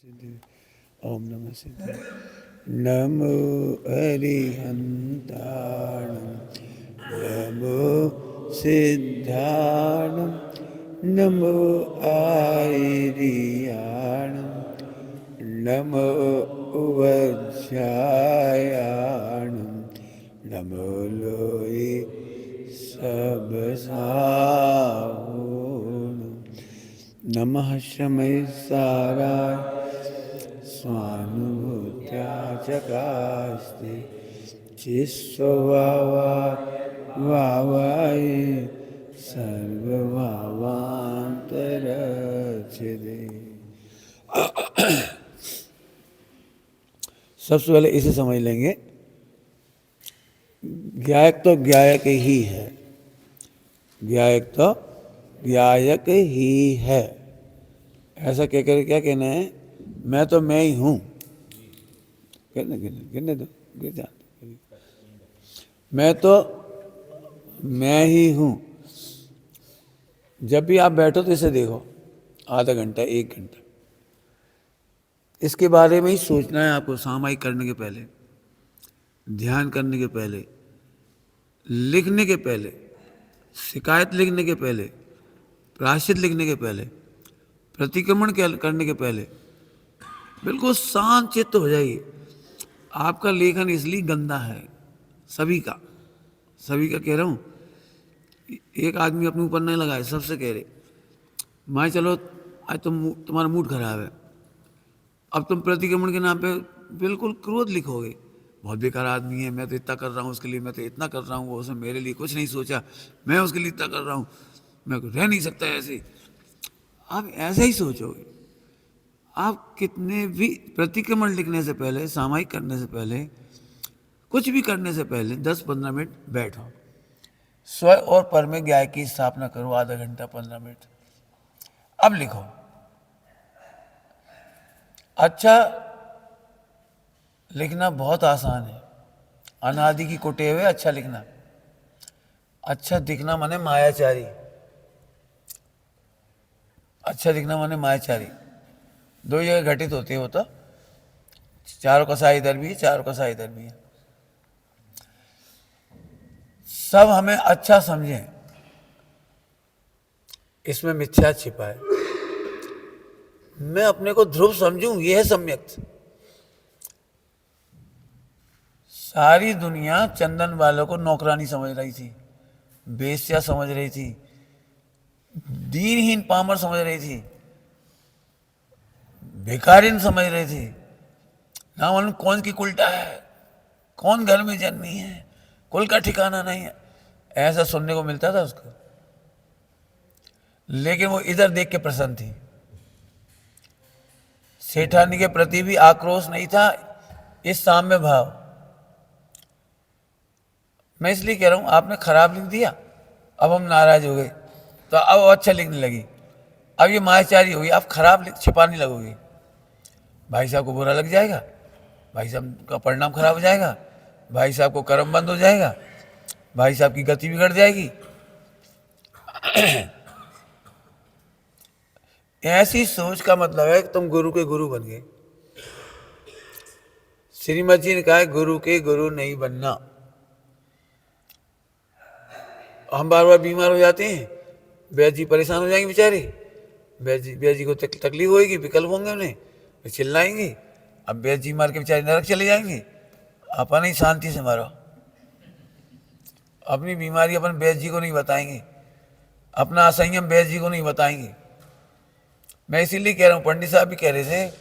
ओम नमः सिद्धाय नमो अरिहंताणं नमो सिद्धाणं नमो आयरियाणं नमो वज्रायाणं नमो लोये सबसाहुणं नमः शमय साराय स्वानुभूत्या चकास्ते चिस्ववावाय सर्वभावांतरच्छिदे। सबसे पहले इसे समझ लेंगे, ज्ञायक तो ज्ञायक ही है, ज्ञायक तो ज्ञायक ही है। ऐसा कहकर क्या कहना है, मैं तो मैं ही हूं। गिरने दो, गिर जा। मैं तो मैं ही हूं। जब भी आप बैठो तो इसे देखो, आधा घंटा 1 घंटा इसके बारे में ही सोचना है आपको। सामायिक करने के पहले, ध्यान करने के पहले, लिखने के पहले, शिकायत लिखने के पहले, प्रायश्चित लिखने के पहले, प्रतिक्रमण करने के पहले बिल्कुल शांत चित्त हो जाइए। आपका लेखन इसलिए गंदा है, सभी का कह रहा हूं। एक आदमी अपने ऊपर नहीं लगाए, सबसे कह रहे मैं चलो आज तुम्हारा मूड खराब है, अब तुम प्रतिक्रमण के नाम पे बिल्कुल क्रोध लिखोगे, बहुत बेकार आदमी है, मैं तो इतना कर रहा हूँ उसके लिए, मैं तो इतना कर रहा हूँ, वो उसने मेरे लिए कुछ नहीं सोचा, मैं उसके लिए इतना कर रहा हूँ, मैं रह नहीं सकता ऐसे। आप ऐसे ही सोचोगे। आप कितने भी प्रतिक्रमण लिखने से पहले, सामायिक करने से पहले, कुछ भी करने से पहले 10-15 मिनट बैठो, स्व और पर में ज्ञाय की स्थापना करो, आधा घंटा 15 मिनट। अब लिखो। अच्छा लिखना बहुत आसान है, अनादि की कुटे हुए अच्छा लिखना। अच्छा दिखना माने मायाचारी, अच्छा दिखना माने मायाचारी। दो जगह घटित होती है वो तो, चारों का सा इधर भी है, चारों का सा इधर भी है। सब हमें अच्छा समझें, इसमें मिथ्या छिपा है। मैं अपने को ध्रुव समझूं, यह है सम्यक। सारी दुनिया चंदन वालों को नौकरानी समझ रही थी, बेश्या समझ रही थी, दीनहीन पामर समझ रही थी, भिखारिन समझ रही थी। ना मालूम कौन की कुलटा है, कौन घर में जन्मी है, कुल का ठिकाना नहीं है, ऐसा सुनने को मिलता था उसको। लेकिन वो इधर देख के प्रसन्न थी। सेठानी के प्रति भी आक्रोश नहीं था, इस साम्य भाव। मैं इसलिए कह रहा हूं, आपने खराब लिख दिया, अब हम नाराज हो गए, तो अब अच्छा लिखने लगी, अब ये मायाचारी होगी, आप खराब छिपाने लगोगे, भाई साहब को बुरा लग जाएगा, भाई साहब का परिणाम खराब हो जाएगा, भाई साहब को कर्म बंद हो जाएगा, भाई साहब की गति बिगड़ जाएगी। ऐसी सोच का मतलब है कि तुम गुरु के गुरु बन गए। श्रीमद जी ने कहा है, गुरु के गुरु नहीं बनना। हम बार बार बीमार हो जाते हैं, वैद्य जी परेशान हो जाएंगे बेचारे, वैद्य जी को तकलीफ होगी, विकल्प होंगे उन्हें, वे चिल्लाएंगे, अब वैद्य जी मार के बेचारे नरक चले जाएंगे। अपन ही शांति से मारो, अपनी बीमारी अपन वैद्य जी को नहीं बताएंगे, अपना असंयम वैद्य जी को नहीं बताएंगे। मैं इसीलिए कह रहा हूं, पंडित साहब भी कह रहे थे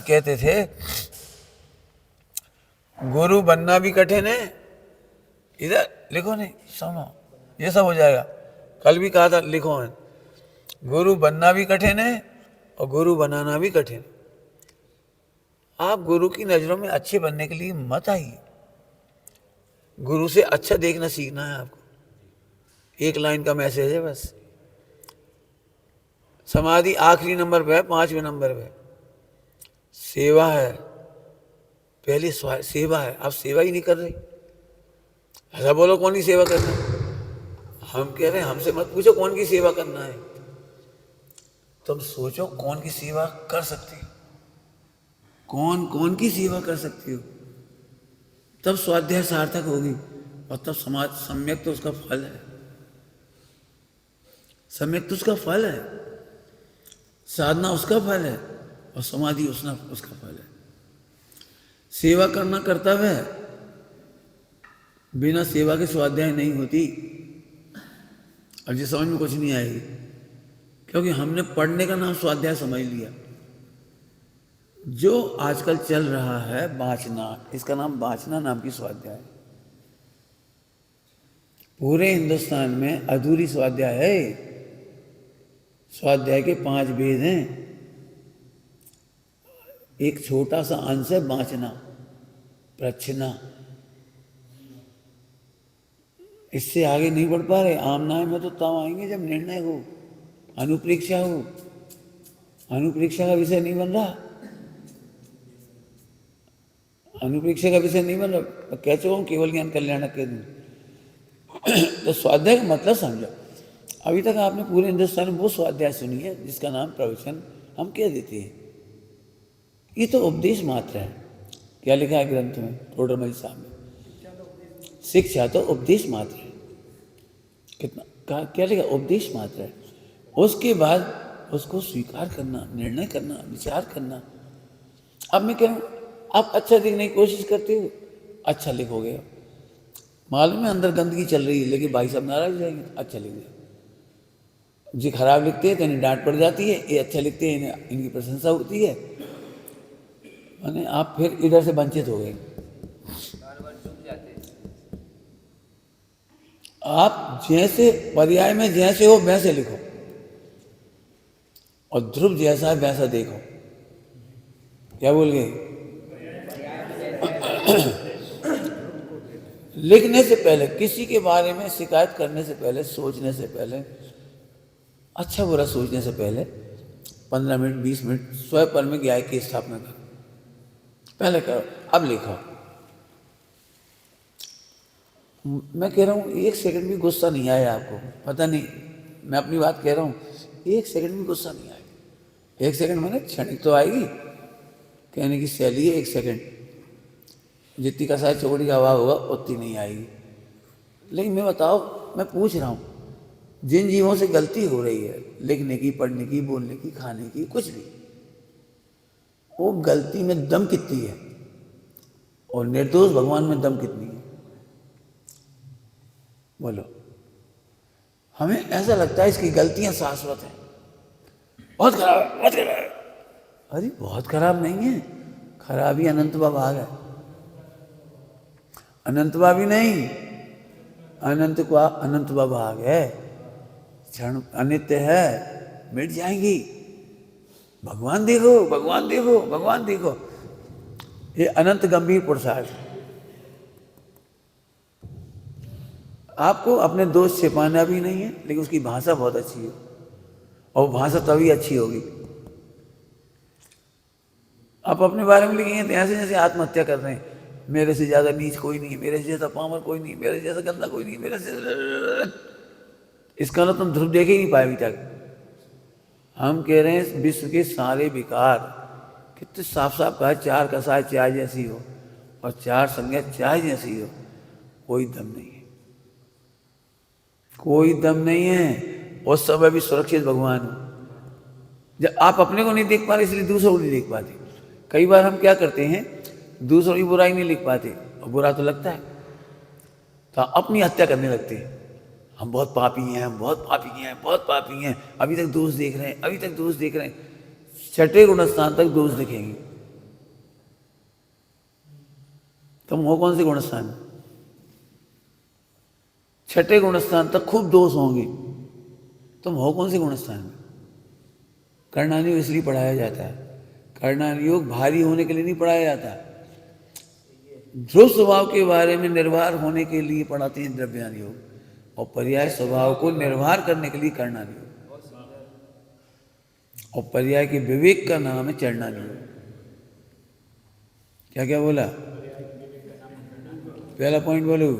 कहते थे गुरु बनना भी कठिन है। इधर लिखो, नहीं सुनो, ये सब हो जाएगा। कल भी कहा था लिखो है, गुरु बनना भी कठिन है और गुरु बनाना भी कठिन। आप गुरु की नजरों में अच्छे बनने के लिए मत आइए, गुरु से अच्छा देखना सीखना है आपको। एक लाइन का मैसेज है बस। समाधि आखिरी नंबर पे है, 5वें नंबर पे सेवा है। पहले सेवा है, आप सेवा ही नहीं कर रहे। ऐसा बोलो कौन की सेवा करना है? हम कह रहे हैं हमसे मत पूछो कौन की सेवा करना है, तुम सोचो कौन की सेवा कर सकते हैं। कौन कौन की सेवा कर सकती हो, तब स्वाध्याय सार्थक होगी और तब समाज सम्यक तो उसका फल है, सम्यक तो उसका फल है, साधना उसका फल है और समाधि उसका फल है। सेवा करना कर्तव्य है, बिना सेवा के स्वाध्याय नहीं होती। और जिस समझ में कुछ नहीं आएगी, क्योंकि हमने पढ़ने का नाम स्वाध्याय समझ लिया। जो आजकल चल रहा है वाचना, इसका नाम वाचना नाम की स्वाध्याय है। पूरे हिंदुस्तान में अधूरी स्वाध्याय है। स्वाध्याय के 5 भेद हैं, एक छोटा सा अंश है वाचना, प्रच्छना। इससे आगे नहीं बढ़ पा रहे। आमनाय में तो तब आएंगे जब निर्णय हो, अनुप्रेक्षा हो। अनुप्रेक्षा का विषय नहीं बन रहा, अनुप्रेक्षा का विषय नहीं बन रहा। कह चुका हूँ केवल ज्ञान कल्याण के दिन। तो स्वाध्याय का मतलब समझो। अभी तक आपने पूरे हिंदुस्तान में वो स्वाध्याय सुनी है जिसका नाम प्रवचन हम कह देते हैं। ये तो उपदेश मात्र है। क्या लिखा है ग्रंथ में, टोडरमल साहब में? शिक्षा तो उपदेश मात्र है। कितना क्या लिखा? उपदेश मात्र है। उसके बाद उसको स्वीकार करना, निर्णय करना, विचार करना। अब मैं कह रहा हूँ, आप अच्छा लिखने की कोशिश करते हो, अच्छा लिखोगे। मालूम है अंदर गंदगी चल रही है, लेकिन भाई साहब नाराज हो जाएंगे। अच्छा लिख दे। जी खराब लिखते हैं तो इन्हें डांट पड़ जाती है, ये अच्छा लिखते हैं इन्हें इनकी प्रशंसा होती है। माने आप फिर इधर से वंचित हो गए। आप जैसे पर्याय में जैसे हो वैसे लिखो, और ध्रुव जैसा है वैसा देखो। क्या बोल गए? लिखने से पहले, किसी के बारे में शिकायत करने से पहले, सोचने से पहले, अच्छा बुरा सोचने से पहले 15 मिनट 20 मिनट स्वयं पर में ज्ञान की स्थापना करो। पहले करो, अब लिखो। मैं कह रहा हूँ 1 सेकंड भी गुस्सा नहीं आया आपको? पता नहीं, मैं अपनी बात कह रहा हूँ, 1 सेकंड भी गुस्सा नहीं आएगा। 1 सेकंड मैंने क्षणिक तो आएगी, कहने की शैली है 1 सेकंड। जितनी का शायद चौकड़ी का हवा होगा उतनी नहीं आएगी। लेकिन मैं बताओ, मैं पूछ रहा हूँ, जिन जीवों से गलती हो रही है, लिखने की, पढ़ने की, बोलने की, खाने की, कुछ भी, वो गलती में दम कितनी है और निर्दोष भगवान में दम कितनी है? बोलो। हमें ऐसा लगता है इसकी गलतियां शाश्वत हैं, बहुत खराब है, बहुत खराब है। अरे बहुत खराब नहीं है, खराबी अनंतवा भाग है। अनंतवा भी नहीं, अनंतवा भाग है। क्षण अनित्य है, मिट जाएंगी। भगवान देखो, भगवान देखो, भगवान देखो। ये अनंत गंभीर पुरुषार्थ। आपको अपने दोष छिपाना भी नहीं है, लेकिन उसकी भाषा बहुत अच्छी है, और भाषा तभी अच्छी होगी। आप अपने बारे में लिखेंगे तो ऐसे जैसे आत्महत्या कर रहे हैं, मेरे से ज़्यादा नीच कोई नहीं, मेरे से जैसा पामर कोई नहीं, मेरे से जैसा गंदा कोई नहीं, मेरे से। इसका ना तुम ध्रुव देखे ही नहीं पाए अभी तक। हम कह रहे हैं विश्व के सारे विकार, कितने साफ साफ कहा, 4 कसाय चाय जैसी हो और 4 संज्ञा चाय जैसी हो, कोई दम नहीं है, कोई दम नहीं है। उस समय भी सुरक्षित भगवान हो। जब आप अपने को नहीं देख पा रहे, इसलिए दूसरों को नहीं देख पाते। कई बार हम क्या करते हैं, दूसरों की बुराई नहीं लिख पाते, और बुरा तो लगता है, तो अपनी हत्या करने लगते हैं। हम बहुत पापी हैं, हम बहुत पापी हैं, बहुत पापी हैं, अभी तक दोष देख रहे हैं, अभी तक दोष देख रहे हैं। 6ठे गुणस्थान तक दोष दिखेंगे। तुम हो कौन से गुणस्थान में? 6ठे गुणस्थान तक खूब दोष होंगे। तुम हो कौन से गुणस्थान में? कर्णानि योग इसलिए पढ़ाया जाता है। कर्णानि योग भारी होने के लिए नहीं पढ़ाया जाता, ध्रुव स्वभाव के बारे में निर्भर होने के लिए पढ़ाते हैं द्रव्यानि योग, और पर्याय स्वभाव को निर्भर करने के लिए कर्णानि योग, और पर्याय के विवेक का नाम है चरणानि योग। क्या क्या बोला? पहला पॉइंट बोलो,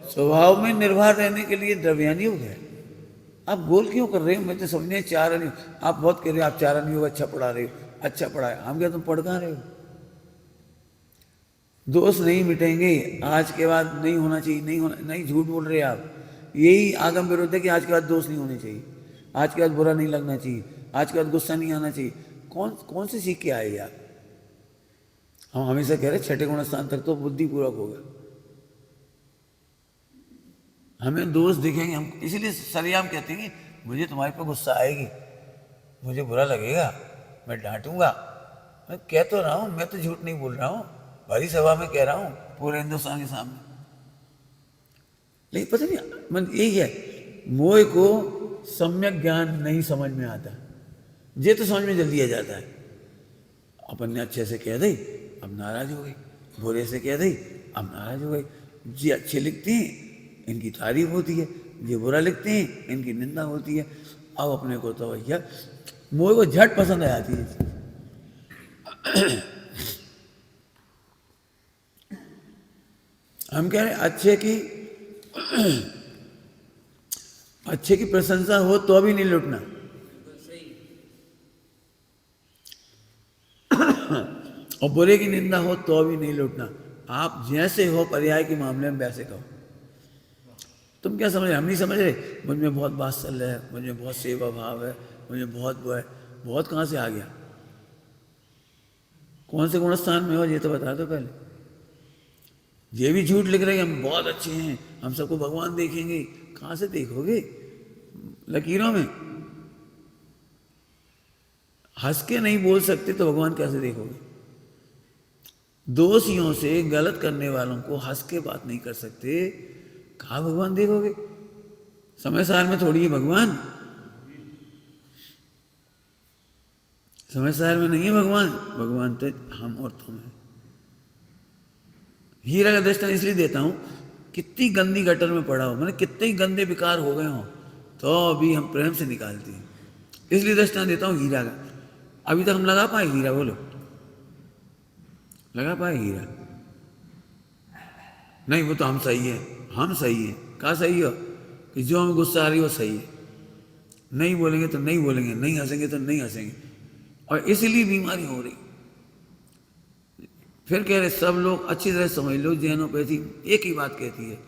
स्वभाव में निर्भर रहने के लिए द्रव्यानि योग है। आप गोल क्यों कर रहे हो? मैं तो समझने 4 आने, आप बहुत कह रहे हो आप 4 आने हो, अच्छा पढ़ा रहे हो, अच्छा पढ़ा है। हम क्या तुम पढ़ कहाँ रहे हो? दोस्त नहीं मिटेंगे, आज के बाद नहीं होना चाहिए, नहीं होना, नहीं, झूठ बोल रहे आप। यही आगम विरोध है कि आज के बाद दोस्त नहीं होने चाहिए, आज के बाद बुरा नहीं लगना चाहिए, आज के बाद गुस्सा नहीं आना चाहिए। कौन कौन से सीख के आए यार? हम हमेशा कह रहे छठे गुण स्थान तक तो बुद्धिपूर्वक होगा। हमें दोस्त दिखेंगे, हम इसीलिए सरेआम कहते हैं कि मुझे तुम्हारे पर गुस्सा आएगी, मुझे बुरा लगेगा, मैं डांटूंगा। मैं कह तो रहा हूं, मैं तो झूठ नहीं बोल रहा हूं, भरी सभा में कह रहा हूं, पूरे हिंदुस्तान के सामने। लेकिन पता नहीं, मन यही है, मोह को सम्यक ज्ञान नहीं समझ में आता, ये तो समझ में जल्दी आ जाता है। अपन ने अच्छे से कह दी, अब नाराज हो गई, बुरे से कह दी, अब नाराज हो गई। जी अच्छे लिखते हैं, इनकी तारीफ होती है, ये बुरा लिखते हैं, इनकी निंदा होती है। अब अपने को तो भैया मोह को झट पसंद आ जाती है। हम कह रहे हैं अच्छे की प्रशंसा हो तो भी नहीं लुटना, और बुरे की निंदा हो तो भी नहीं लुटना। आप जैसे हो पर्याय के मामले में वैसे कहो। तुम क्या समझ रहे? हम नहीं समझ रहे मुझ में बहुत वात्सल्य है, मुझ में बहुत सेवा भाव है, मुझे बहुत वो है। बहुत कहाँ से आ गया? कौन से गुण स्थान में हो ये तो बता दो पहले। ये भी झूठ लिख रहे हैं हम बहुत अच्छे हैं, हम सबको भगवान देखेंगे। कहाँ से देखोगे? लकीरों में। हंस के नहीं बोल सकते तो भगवान कैसे देखोगे? दोषियों से, गलत करने वालों को हंस के बात नहीं कर सकते, कहाँ भगवान देखोगे? समय सार में थोड़ी है भगवान, समय सार में नहीं है भगवान। भगवान तो हम और तुम है। हीरा का दृष्टांत इसलिए देता हूं, कितनी गंदी गटर में पड़ा हो, मैंने कितने ही गंदे विकार हो गए हो, तो अभी हम प्रेम से निकालते हैं, इसलिए दृष्टांत देता हूं हीरा का। अभी तक हम लगा पाए हीरा? बोलो, लगा पाए हीरा? नहीं, वो तो हम सही है, हम सही है। कहाँ सही हो? कि जो हमें गुस्सा आ रही हो सही है, नहीं बोलेंगे तो नहीं बोलेंगे, नहीं हंसेंगे तो नहीं हंसेंगे, और इसीलिए बीमारी हो रही। फिर कह रहे सब लोग अच्छी तरह समझ लो, जैनोपैथी एक ही बात कहती है,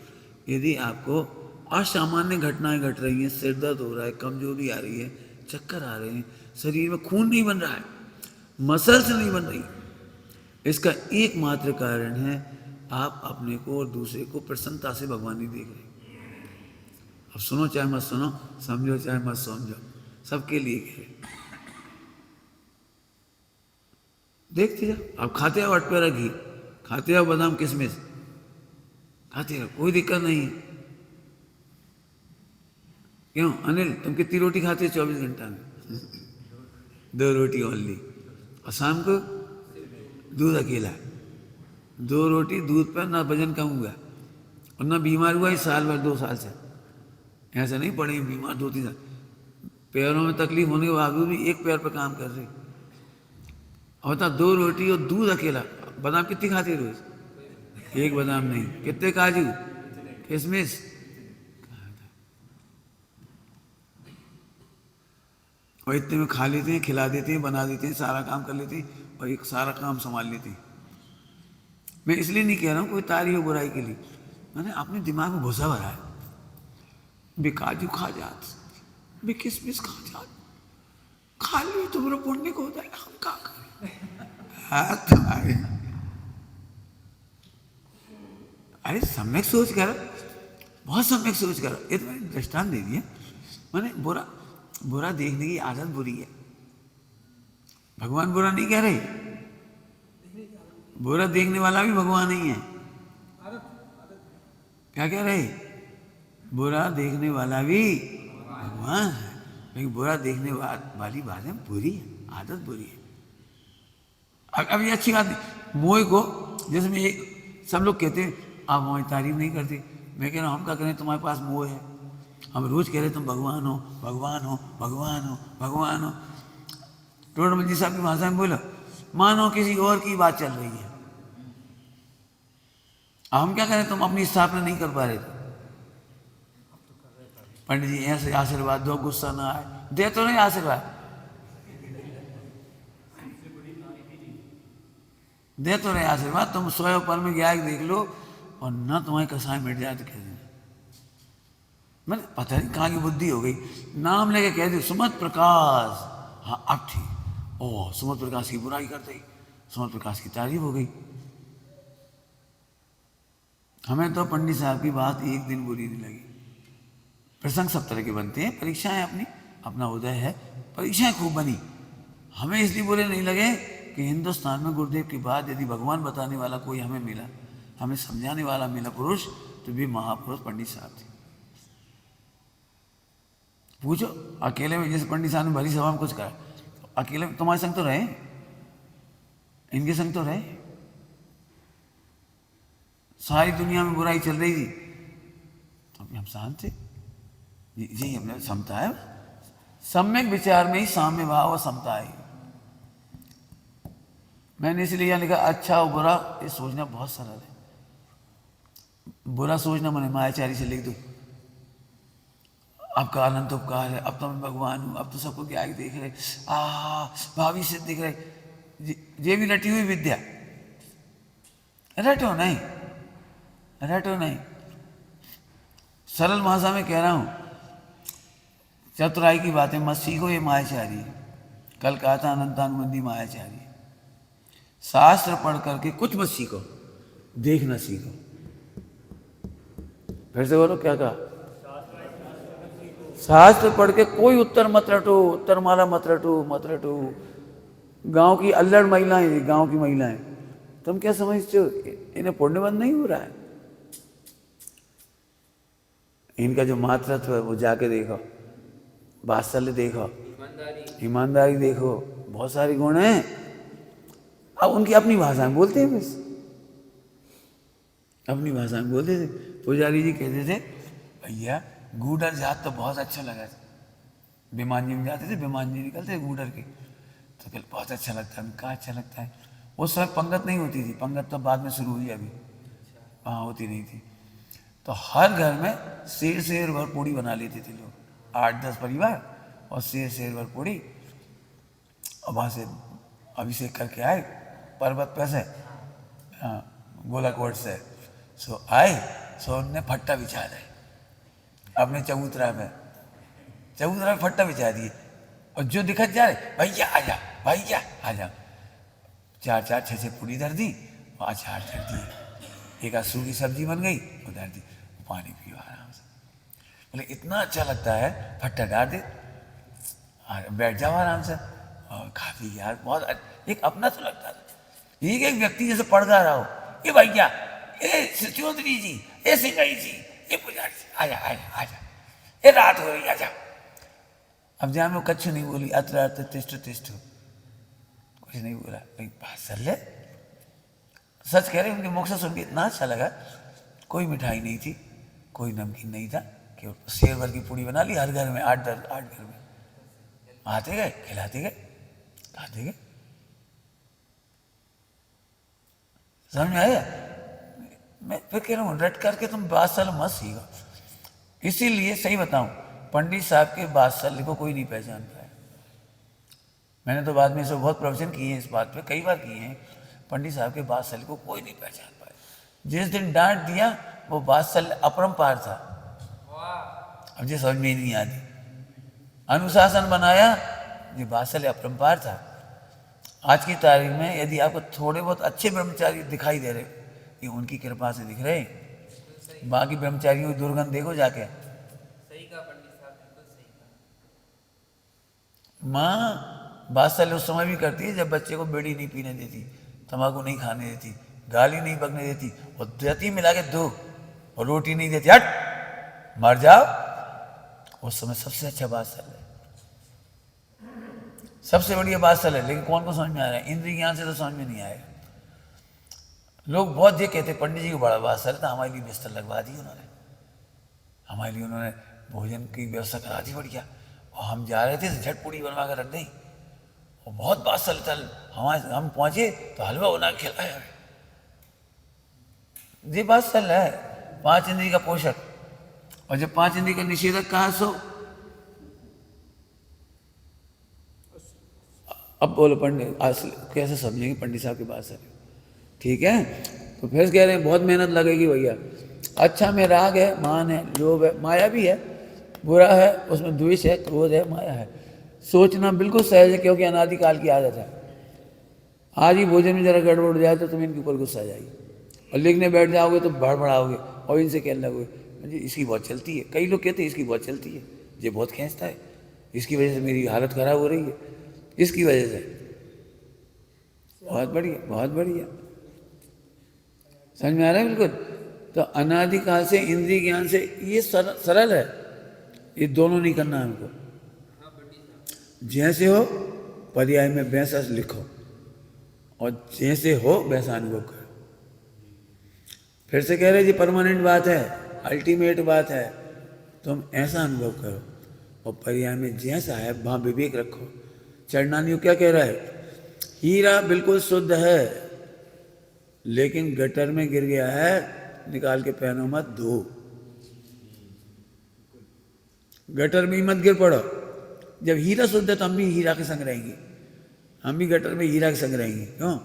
यदि आपको असामान्य घटनाएं घट रही हैं, सिर दर्द हो रहा है, कमजोरी आ रही है, चक्कर आ रहे हैं, शरीर में खून नहीं बन रहा है, मसल्स नहीं बन रही, इसका एकमात्र कारण है आप अपने को और दूसरे को प्रसन्नता से भगवान नहीं देख रहे। अब सुनो चाहे मत सुनो, समझो चाहे मत समझो, सबके लिए कह रहे। देखते जाओ, अब खाते हो अटपेरा घी, खाते हो बादाम किशमिश, खाते रहो, कोई दिक्कत नहीं है। क्यों अनिल, तुम कितनी रोटी खाते हो 24 घंटा में? 2 रोटी ओनली, और शाम को दूध अकेला। 2 रोटी दूध पर ना वजन कम हुआ और ना बीमार हुआ इस साल भर 2 साल से। ऐसा नहीं पड़े बीमार 2-3 साल, पैरों में तकलीफ होने के बावजूद भी एक पैर पर काम कर रही। और बता, 2 रोटी और दूध अकेला। बादाम कितनी खाते रोज? 1 बादाम नहीं, कितने काजू किशमिश? और इतने में खा लेते हैं, खिला देते हैं, बना देते हैं, सारा काम कर लेते हैं, और एक सारा काम संभाल लेते हैं। मैं इसलिए नहीं कह रहा हूँ कोई तारीफ हो बुराई के लिए, मैंने अपने दिमाग में भूसा भरा है। बे काजू खा जात, बे किशमिश खा जात, खा ली तो मेरा पुण्य को होता है, हम क्या करें? अरे सम्यक सोच कर, बहुत सम्यक सोच कर। ये तो मैंने दृष्टांत दे दिया। मैंने बुरा देखने की आदत बुरी है, भगवान बुरा नहीं कह रहे, बुरा देखने वाला भी भगवान नहीं है। क्या कह रहे? बुरा देखने वाला भी भगवान है, लेकिन बुरा देखने वाली बात है बुरी है, आदत बुरी है। अब ये अच्छी बात नहीं। मोह को जिसमें सब लोग कहते हैं आप हमारी तारीफ नहीं करते, मैं कह रहा हूँ हम क्या करें, तुम्हारे पास मोह है। हम रोज कह रहे तुम भगवान हो, भगवान हो, भगवान हो, भगवान हो। टोडरमल जी साहब की भाषा में बोलो, मानो किसी और की बात चल रही है। हम क्या करें, तुम अपनी स्थापना नहीं कर पा रहे थे, पंडित जी ऐसे आशीर्वाद दो, गुस्सा ना आए, दे तो नहीं आशीर्वाद, दे तो नहीं आशीर्वाद। तुम सोए ऊपर में गया देख लो और ना तुम्हारी कसाई मिट जाए तो कह देना। मैंने पता नहीं कहाँ की बुद्धि हो गई, नाम लेके कह दी सुमत प्रकाश, हाँ अब ठीक। ओह सुमत प्रकाश की बुराई करते ही सुमत प्रकाश की तारीफ हो गई। हमें तो पंडित साहब की बात एक दिन बुरी नहीं लगी। प्रसंग सब तरह के बनते हैं, परीक्षाएं अपना उदय है, परीक्षाएं खूब बनी। हमें इसलिए बुरे नहीं लगे कि हिंदुस्तान में गुरुदेव के बाद यदि भगवान बताने वाला कोई हमें मिला, हमें समझाने वाला मिला पुरुष, तो भी महापुरुष पंडित साहब थे। पूछो अकेले में, जैसे पंडित साहब ने भरी सभा में कुछ कहा, अकेले में तुम्हारे संग तो रहे, इनके संग तो रहे। सारी दुनिया में बुराई चल रही थी तो हम शांत थे। यही हमने समता है, सम्यक विचार में ही साम्य भाव और समता है। मैंने इसलिए यह लिखा अच्छा और बुरा ये सोचना बहुत सरल है। बुरा सोचना मैंने मायाचारी से लिख दो, आपका अनंत उपकार है, अब तो मैं भगवान हूँ, अब तो सबको क्या देख रहे, भावी से दिख रहे, ये भी रटी हुई विद्या। रटो नहीं, रटो नहीं। सरल भाषा में कह रहा हूँ, चतुराई की बातें मत सीखो, ये मायाचारी है। कल कहा था अनंतानुबंधी मायाचारी। शास्त्र पढ़ करके कुछ मत सीखो, देखना सीखो। फिर से बोलो क्या कहा? शास्त्र पढ़ के कोई उत्तर मत रटो, उत्तर माला मत रटो, मत रटो। गांव की अल्लड़ महिलाएं, गांव की महिलाएं, तुम क्या समझते हो इन्हें पुण्यबंध नहीं हो रहा है? इनका जो मातृत्व है वो जाके देखो, वात्सल्य देखो, ईमानदारी देखो, बहुत सारे गुण हैं। अब उनकी अपनी भाषा में बोलते हैं, बस अपनी भाषा में बोलते थे। पुजारी जी कहते थे भैया गूडर जात तो बहुत अच्छा लगा था। विमान जी में जाते थे, विमान जी निकलते थे गूडर के, तो कल बहुत अच्छा लगता है। कहा अच्छा लगता है? उस समय पंगत नहीं होती थी, पंगत तो बाद में शुरू हुई, अभी वहाँ होती नहीं थी। तो हर घर में शेर भर पूड़ी बना लेते थे लोग, 8-10 परिवार, और शेर भर पूड़ी। और वहाँ से अभिषेक करके आए पर्वत पे से, गोलाकोट से, सो आए, सो उनने फट्टा बिछा दिए अपने चबूतरा में, चबूतरा में फट्टा बिछा दिए। और जो दिखत जा रहे, भैया आ जा, भैया आ जा। 4-4, 6-6 पूड़ी धर दी और अचार धर दिए, एक आसू की सब्जी बन गई, वो धर दी, पानी पियो आराम से। बोले इतना अच्छा लगता है, फट्टा डाल दे, बैठ जाओ आराम से और खा पी। यार बहुत एक अपना तो लगता था। एक व्यक्ति जैसे पढ़ रहा हो, ये भैया, ये चौधरी जी, ये सिंगाई जी, ये पुजारी जी, आजा आजा आजा, ये रात हो रही, आजा। अब जहाँ में कच्छ नहीं बोली, अत्र अत्र तिष्ठ तिष्ठ, कुछ नहीं बोला, बात सर ले। सच कह रहे, उनके मुख से सुन के इतना अच्छा लगा। कोई मिठाई नहीं थी, कोई नमकीन नहीं था, केवल शेर भर की पूड़ी बना ली, हर घर में 8 घर में आते गए, खिलाते गए, खाते गए। समझ में आया? मैं फिर कह रहा हूँ रट करके तुम वात्सल्य मत सीखो। इसीलिए सही बताऊं, पंडित साहब के वात्सल्य को कोई नहीं पहचान पाया। मैंने तो बाद में इसे बहुत प्रवचन किए हैं, इस बात पे कई बार किए हैं। पंडित साहब के वात्सल्य को कोई नहीं पहचान पाया। जिस दिन डांट दिया वो वात्सल्य अपरंपार था, अब जो समझ में नहीं आती। अनुशासन बनाया, ये वात्सल्य अपरंपार था। आज की तारीख में यदि आपको थोड़े बहुत अच्छे ब्रह्मचारी दिखाई दे रहे, ये उनकी कृपा से दिख रहे। बाकी ब्रह्मचारियों की दुर्गंध देखो जाके। सही कहा पंडित साहब, बिल्कुल सही कहा। माँ वात्सल्य उस समय भी करती है जब बच्चे को बीड़ी नहीं पीने देती, तंबाकू नहीं खाने देती, गाली नहीं बकने देती, और देती मिला के दो, और रोटी नहीं देती, हट मर जाओ। उस समय सबसे अच्छा वात्सल्य, सबसे बढ़िया वात्सल्य है। लेकिन कौन को समझ में आ रहा है? इंद्रिय ज्ञान से तो समझ में नहीं आएगा। लोग बहुत ये कहते पंडित जी को बड़ा वात्सल्य था, हमारे लिए बिस्तर लगवा दी उन्होंने, हमारे लिए उन्होंने भोजन की व्यवस्था करा दी बढ़िया, और हम जा रहे थे तो झट पूड़ी बनवा कर रख दी, और बहुत वात्सल्य था। हम पहुंचे तो हलवा बना के खिलाया। ये वात्सल्य है, 5 इंद्रिय का पोषक। और जब 5 इंद्रिय का निषेधक कहा सो, अब बोलो पंडित कैसे समझेंगे पंडित साहब की बात सर? ठीक है, तो फिर कह रहे हैं बहुत मेहनत लगेगी भैया। अच्छा में राग है, मान है, लोभ है, माया भी है, बुरा है, उसमें द्वेष है, क्रोध है, माया है। सोचना बिल्कुल सहज है, क्योंकि अनादिकाल की आदत है। आज ही भोजन में जरा गड़बड़ हो जाए तो तुम्हें इनके ऊपर गुस्सा आ जाएगी, और लिखने बैठ जाओगे तो बड़बड़ाओगे और इनसे कहने लगोगे जी इसकी बहुत चलती है। कई लोग कहते हैं इसकी बहुत चलती है, ये बहुत खींचता है, इसकी वजह से मेरी हालत खराब हो रही है, इसकी वजह से। बहुत बढ़िया, बहुत बढ़िया, समझ में आ रहा है बिल्कुल। तो अनादिकाल से इंद्रिय ज्ञान से ये सरल है, ये दोनों नहीं करना है हमको। जैसे हो पर्याय में वैसा लिखो, और जैसे हो वैसा अनुभव करो। फिर से कह रहे जी परमानेंट बात है, अल्टीमेट बात है, तुम ऐसा अनुभव करो, और पर्याय में जैसा है वहां विवेक रखो। चरणानियों क्या कह रहा है? हीरा बिल्कुल शुद्ध है, लेकिन गटर में गिर गया है, निकाल के पहनो मत, धो। गटर में ही मत गिर पड़ो। जब हीरा शुद्ध है तो हम भी हीरा के संग रहेंगे, हम भी गटर में हीरा के संग रहेंगे। क्यों?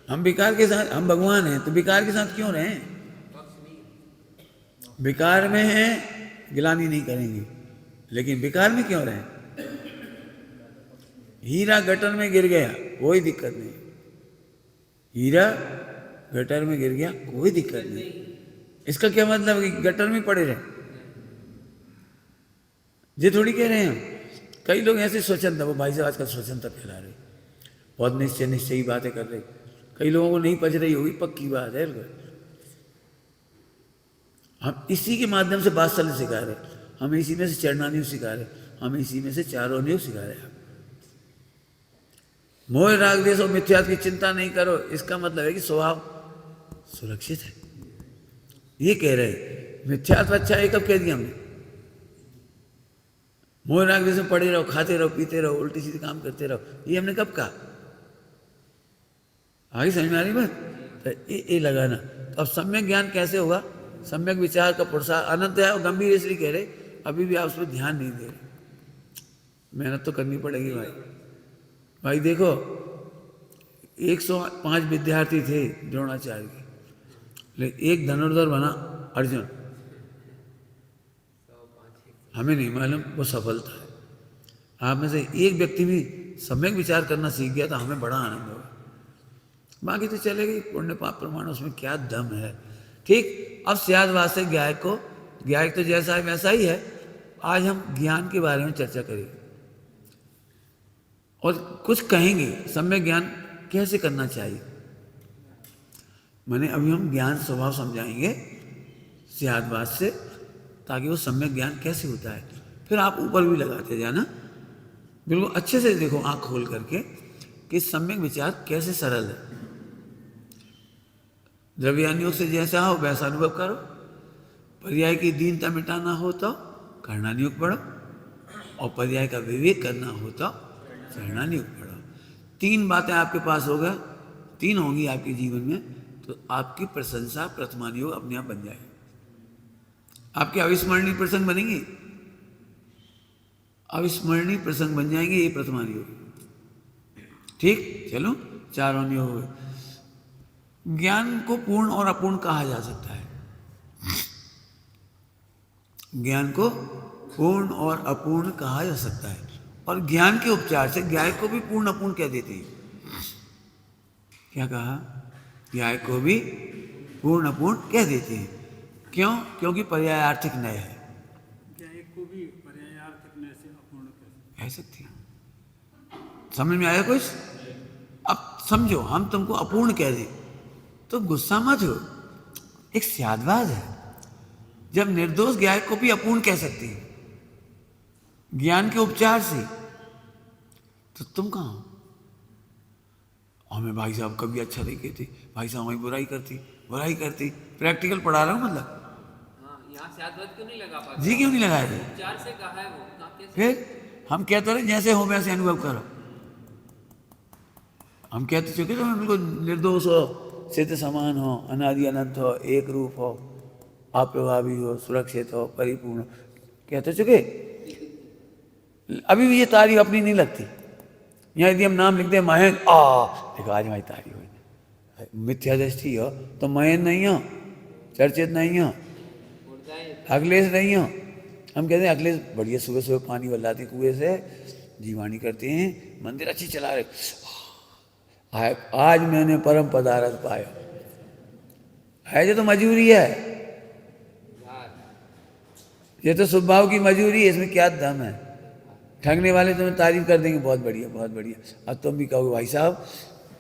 हम विकार के साथ, हम भगवान हैं तो विकार के साथ क्यों रहें? विकार में हैं, गिलानी नहीं करेंगे, लेकिन विकार में क्यों रहें? हीरा गटर में गिर गया, कोई दिक्कत नहीं। हीरा गटर में गिर गया, कोई दिक्कत नहीं। इसका क्या मतलब कि गटर में पड़े रहे? ये थोड़ी कह रहे हैं हम। कई लोग ऐसे स्वच्छंद, वो भाई साहब आजकल स्वच्छंदता फैला रहे, बहुत निश्चयी बातें कर रहे। कई लोगों को नहीं पच रही होगी, पक्की बात है। हम इसी के माध्यम से वात्सल्य सिखा रहे, हम इसी में से चरणानियों सिखा रहे, हम इसी में से चारों नियोग सिखा रहे। मोह राग देश और मिथ्यात्व की चिंता नहीं करो, इसका मतलब है कि स्वभाव सुरक्षित है। ये कह रहे मिथ्यात्व अच्छा है, कब कह दिया हमने? मोह राग देश में पड़े रहो, खाते रहो, पीते रहो, उल्टी सीधे काम करते रहो, ये हमने कब कहा? आगे समझ में आ रही बात? तो ये लगाना। तो अब सम्यक ज्ञान कैसे होगा? सम्यक विचार का पुरुषार्थ अनंत है, और गंभीर इसलिए कह रहे अभी भी आप उस पर ध्यान नहीं दे रहे। मेहनत तो करनी पड़ेगी भाई। भाई देखो 105 विद्यार्थी थे द्रोणाचार्य के, लेकिन एक धनुर्धर बना अर्जुन। हमें नहीं मालूम वो सफलता है। आप में से एक व्यक्ति भी सम्यक विचार करना सीख गया तो हमें बड़ा आनंद होगा। बाकी तो चलेगी पुण्य पाप प्रमाण, उसमें क्या दम है। ठीक, अब स्यादवाद से ज्ञायक को, ज्ञायक तो जैसा है वैसा ही है। आज हम ज्ञान के बारे में चर्चा करेंगे और कुछ कहेंगे सम्यक ज्ञान कैसे करना चाहिए। मैंने अभी हम ज्ञान स्वभाव समझाएंगे स्यादवाद से, ताकि वो सम्यक ज्ञान कैसे होता है। फिर आप ऊपर भी लगाते जाना, बिल्कुल अच्छे से देखो आंख खोल करके कि सम्यक विचार कैसे सरल है। द्रव्यानुयोग से जैसा हो वैसा अनुभव करो। पर्याय की दीनता मिटाना हो तो कर्णानुयोग पढ़ो, और पर्याय का विवेक करना हो तो चरणानुयोग पढ़ो। 3 बातें आपके पास होगा, 3 होंगी आपके जीवन में, तो आपकी प्रशंसा प्रथमानुयोग अपने आप बन जाएगी। आपके अविस्मरणीय प्रसंग बनेंगे, अविस्मरणीय प्रसंग बन जाएंगे, ये प्रथमानुयोग। ठीक, चलो 4 अनुयोग हो गए। ज्ञान को पूर्ण और अपूर्ण कहा जा सकता है। ज्ञान को पूर्ण और अपूर्ण कहा जा सकता है, और ज्ञान के उपचार से ज्ञाय को भी पूर्ण अपूर्ण कह देते हैं। क्या कहा? ज्ञाय को भी पूर्ण अपूर्ण कह देते हैं। क्यों? क्योंकि पर्यायार्थिक नय है। ज्ञाय को भी पर्यायार्थिक नय से अपूर्ण कह सकते हैं। समझ में आया कुछ? अब समझो हम तुमको अपूर्ण कह दें तो गुस्सा मत हो, एक स्यादवाद है। जब निर्दोष ज्ञाय को भी अपूर्ण कह सकते हैं ज्ञान के उपचार से, तो तुम कहाँ हो? हमें भाई साहब कभी अच्छा नहीं कहते, भाई साहब हमें बुराई करती। प्रैक्टिकल पढ़ा रहा हूँ मतलब। यहाँ स्यादवाद क्यों नहीं लगा पाते? जी क्यों नहीं लगाए थे? उपचार से कहा है वो, कहाँ कैसे? फिर हम कहते रहे जैसे हो वैसे अनुभव करो। हम कहते चुके तो बिल्कुल निर्दोष हो, सिद्ध समान हो, अनादि अनंत हो, एक रूप हो, अप्रभावी हो, सुरक्षित हो, परिपूर्ण हो। कह तो चुके, अभी भी ये तारीफ अपनी नहीं लगती। यहाँ यदि हम नाम लिखते हैं महेंद्र, देखो आज हमारी तारीफ हुई। मिथ्या दृष्टि हो तो महेंद्र नहीं हो, चर्चित नहीं हो, अखिलेश नहीं हो। हम कहते हैं अखिलेश बढ़िया सुबह सुबह पानी बदलाते कुएं से, जीवानी करते हैं, मंदिर अच्छी चला रहे, आज मैंने परम पदार्थ पाया। है ये तो मजूरी है, ये तो स्वभाव की मजूरी है, इसमें क्या दम है। ठगने वाले तुम्हें तारीफ कर देंगे, बहुत बढ़िया बहुत बढ़िया। अब तुम भी कहोगे भाई साहब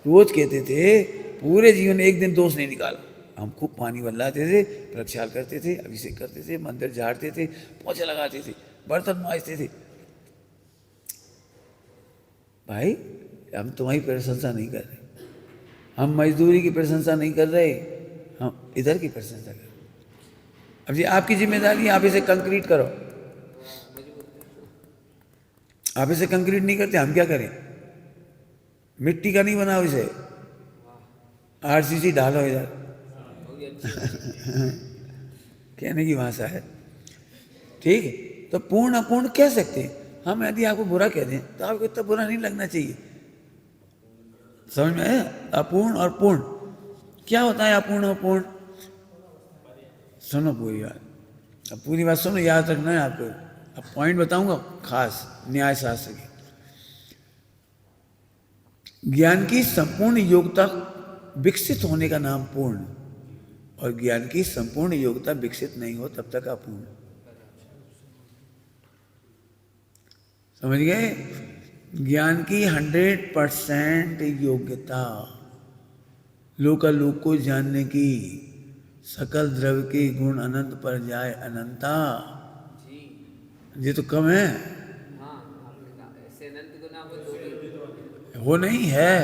रोज कहते थे, पूरे जीवन में एक दिन दोष नहीं निकाला। हम खूब पानी बदलाते थे, प्रक्षाल करते थे, अभिषेक करते थे, मंदिर झाड़ते थे, पोछे लगाते थे, बर्तन मांजते थे। भाई हम तुम्हारी प्रशंसा नहीं कर रहे, हम मजदूरी की प्रशंसा नहीं कर रहे, हम इधर की प्रशंसा कर रहे। अब ये आपकी जिम्मेदारी है, आप इसे कंक्रीट करो। आप इसे कंक्रीट नहीं करते, हम क्या करें? मिट्टी का नहीं बनाओ इसे, आरसीसी डालो इधर। कहने की भाषा है, ठीक है। तो पूर्ण अपूर्ण कह सकते हैं हम। यदि आपको बुरा कह दें तो आपको इतना बुरा नहीं लगना चाहिए। समझ में आया? अपूर्ण और पूर्ण क्या होता है? अपूर्ण और पूर्ण सुनो पूरी बात, अब पूरी बात सुनो, याद रखना है आपको। अब पॉइंट बताऊंगा खास न्याय शास्त्र की। ज्ञान की संपूर्ण योग्यता विकसित होने का नाम पूर्ण, और ज्ञान की संपूर्ण योग्यता विकसित नहीं हो तब तक अपूर्ण। समझ गए? ज्ञान की 100% योग्यता, लोकालोक को जानने की, सकल द्रव्य के गुण अनंत पर जाए अनंता, ये तो कम है। हाँ आपने कहा ऐसे अनंत गुना वो दो वो नहीं है,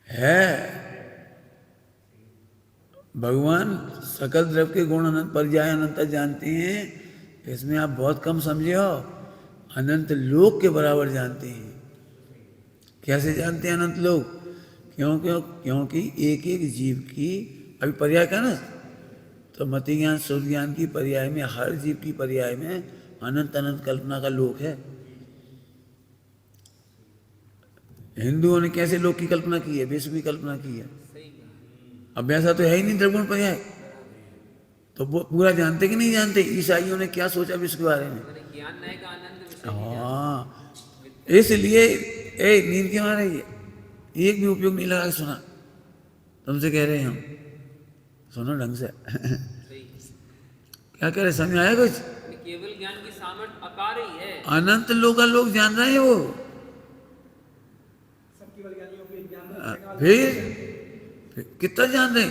है भगवान सकल द्रव्य के गुण अनंत पर जाए अनंता जानते हैं। इसमें आप बहुत कम समझे हो, अनंत लोक के बराबर जानते हैं। कैसे जानते हैं अनंत लोक? क्योंकि एक एक जीव की, अभी पर्याय का ना, तो मति ज्ञान शुद्ध ज्ञान की पर्याय में, हर जीव की पर्याय में अनंत अनंत कल्पना का लोक है। हिंदुओं ने कैसे लोक की कल्पना की है? विश्व की कल्पना की है। अब ऐसा तो है ही नहीं द्रगुण पर्याय, तो वो पूरा जानते कि नहीं जानते? ईसाइयों ने क्या सोचा विश्व के बारे में? ज्ञान नए का आनंद विषय। हाँ, इसलिए नींद क्यों आ रही है? एक भी उपयोग नहीं लगा के सुना, तुमसे कह रहे हैं हम, सुनो ढंग से। क्या कह रहे, समझ आया कुछ? केवल ज्ञान की सामर्थ्य अपार ही है। अनंत लोग जान रहे हैं वो। फिर कितना जान रहे?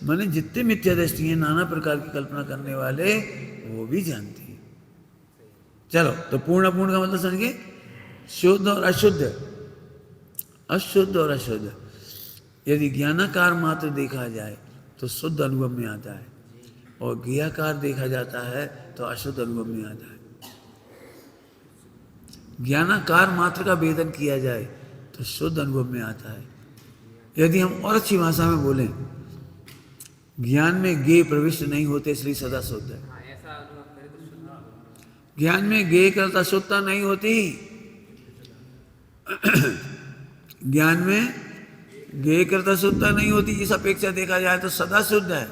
माने जितने मिथ्या दृष्टि हैं, नाना प्रकार की कल्पना करने वाले, वो भी जानते हैं। चलो, तो पूर्ण अपूर्ण का मतलब समझ गए? शुद्ध और अशुद्ध, अशुद्ध और अशुद्ध। यदि ज्ञानाकार मात्र देखा जाए तो शुद्ध अनुभव में आता है, और ज्ञाकार देखा जाता है तो अशुद्ध अनुभव में आता है। ज्ञानाकार मात्र का वेदन किया जाए तो शुद्ध अनुभव में आता है। यदि हम और अच्छी भाषा में बोलें, ज्ञान में गे प्रविष्ट नहीं होते इसलिए सदा शुद्ध है। ऐसा अनुभव करे तो शुद्ध। ज्ञान में गे करता शुद्धता नहीं होती। ज्ञान में गे करता शुद्धता नहीं होती, इस अपेक्षा देखा जाए तो सदा शुद्ध है।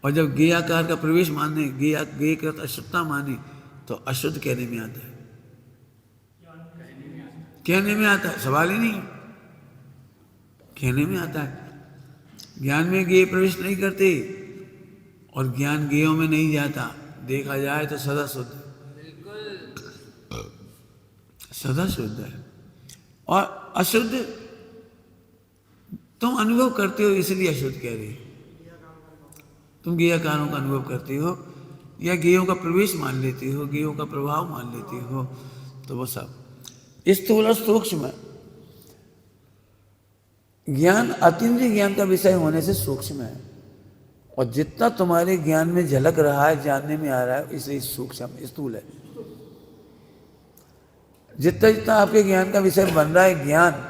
और जब गे आकार का प्रवेश माने, गे करता शुद्धता माने, तो अशुद्ध कहने में आता है। कहने में आता है, सवाल ही नहीं, कहने में आता है। ज्ञान में गे प्रवेश नहीं करते और ज्ञान गेयों में नहीं जाता, देखा जाए तो सदा शुद्ध, सदा शुद्ध है। और अशुद्ध तुम अनुभव करते हो इसलिए अशुद्ध कह रहे हो। तुम गेयकारों का अनुभव करते हो या गेयों का प्रवेश मान लेते हो, गेयों का प्रभाव मान लेते हो, तो वो सब स्थूल और सूक्ष्म। ज्ञान अतीन्द्रिय ज्ञान का विषय होने से सूक्ष्म है, और जितना तुम्हारे ज्ञान में झलक रहा है, जानने में आ रहा है, इसलिए सूक्ष्म स्थूल है। जितना जितना आपके ज्ञान का विषय बन रहा है ज्ञान,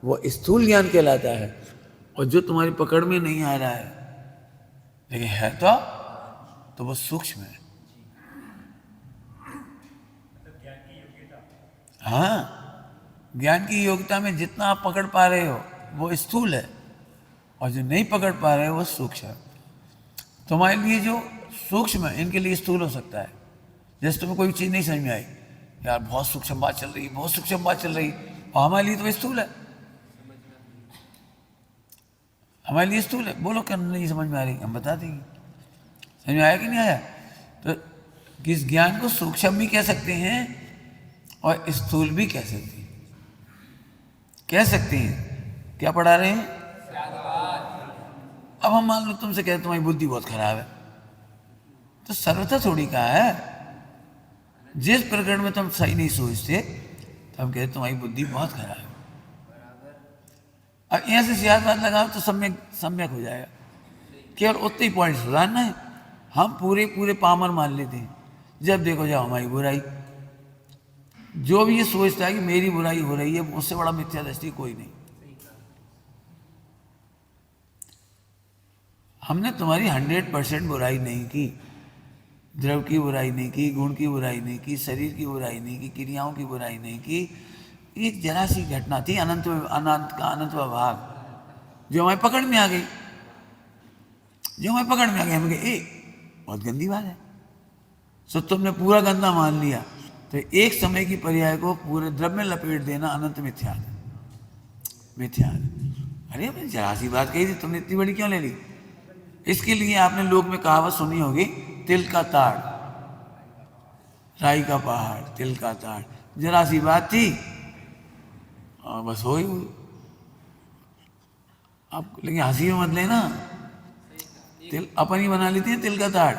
वो स्थूल ज्ञान कहलाता है। और जो तुम्हारी पकड़ में नहीं आ रहा है, लेकिन है तो वो सूक्ष्म है। हाँ, ज्ञान की योग्यता में जितना आप पकड़ पा रहे हो वो स्थूल है, और जो नहीं पकड़ पा रहे हो वो सूक्ष्म है। तुम्हारे लिए जो सूक्ष्म है इनके लिए स्थूल हो सकता है। जैसे तुम्हें कोई चीज़ नहीं समझ में आई, यार बहुत सूक्ष्म बात चल रही है, बहुत सूक्ष्म बात चल रही है, और हमारे लिए तो स्थूल है। हमारे लिए स्थूल है, बोलो क्या नहीं समझ में आ रही, हम बता देंगे। समझ में आया कि नहीं आया? तो किस ज्ञान को सूक्ष्म भी कह सकते हैं और स्थूल भी कह सकते हैं। कह सकते हैं। क्या पढ़ा रहे हैं? अब हम मान लो तुमसे कहते तुम्हारी बुद्धि बहुत खराब है, तो सर्वथा थोड़ी कहा है। जिस प्रकरण में तुम सही नहीं सोचते तो हम कहते तुम्हारी बुद्धि बहुत खराब है। अब यहाँ से सियाद बात लगाओ तो सम्यक सम्यक हो जाएगा। केवल उतने ही पॉइंट सुधारना है। हम पूरे पूरे पामर मान लेते हैं, जब देखो जाओ हमारी बुराई। जो भी ये सोचता है कि मेरी बुराई हो रही है, उससे बड़ा मिथ्या दृष्टि कोई नहीं। हमने तुम्हारी 100% बुराई नहीं की। द्रव की बुराई नहीं की, गुण की बुराई नहीं की, शरीर की बुराई नहीं की, क्रियाओं की बुराई नहीं की। एक जरा सी घटना थी, अनंत अनंत का अनंतवा भाग, जो हमारी पकड़ में आ गई। हमें कहे बहुत गंदी बात है। सो तुमने पूरा गंदा मान लिया, तो एक समय की पर्याय को पूरे द्रव्य में लपेट देना अनंत मिथ्या है। अरे हमने जरा सी बात कही थी, तुमने इतनी बड़ी क्यों ले ली? इसके लिए आपने लोक में कहावत सुनी होगी, तिल का ताड़, राई का पहाड़, तिल का ताड़। जरा सी बात थी और बस हो गई। आप लेकिन हंसी में मत लेना, तिल अपन ही बना लेती है तिल का ताड़।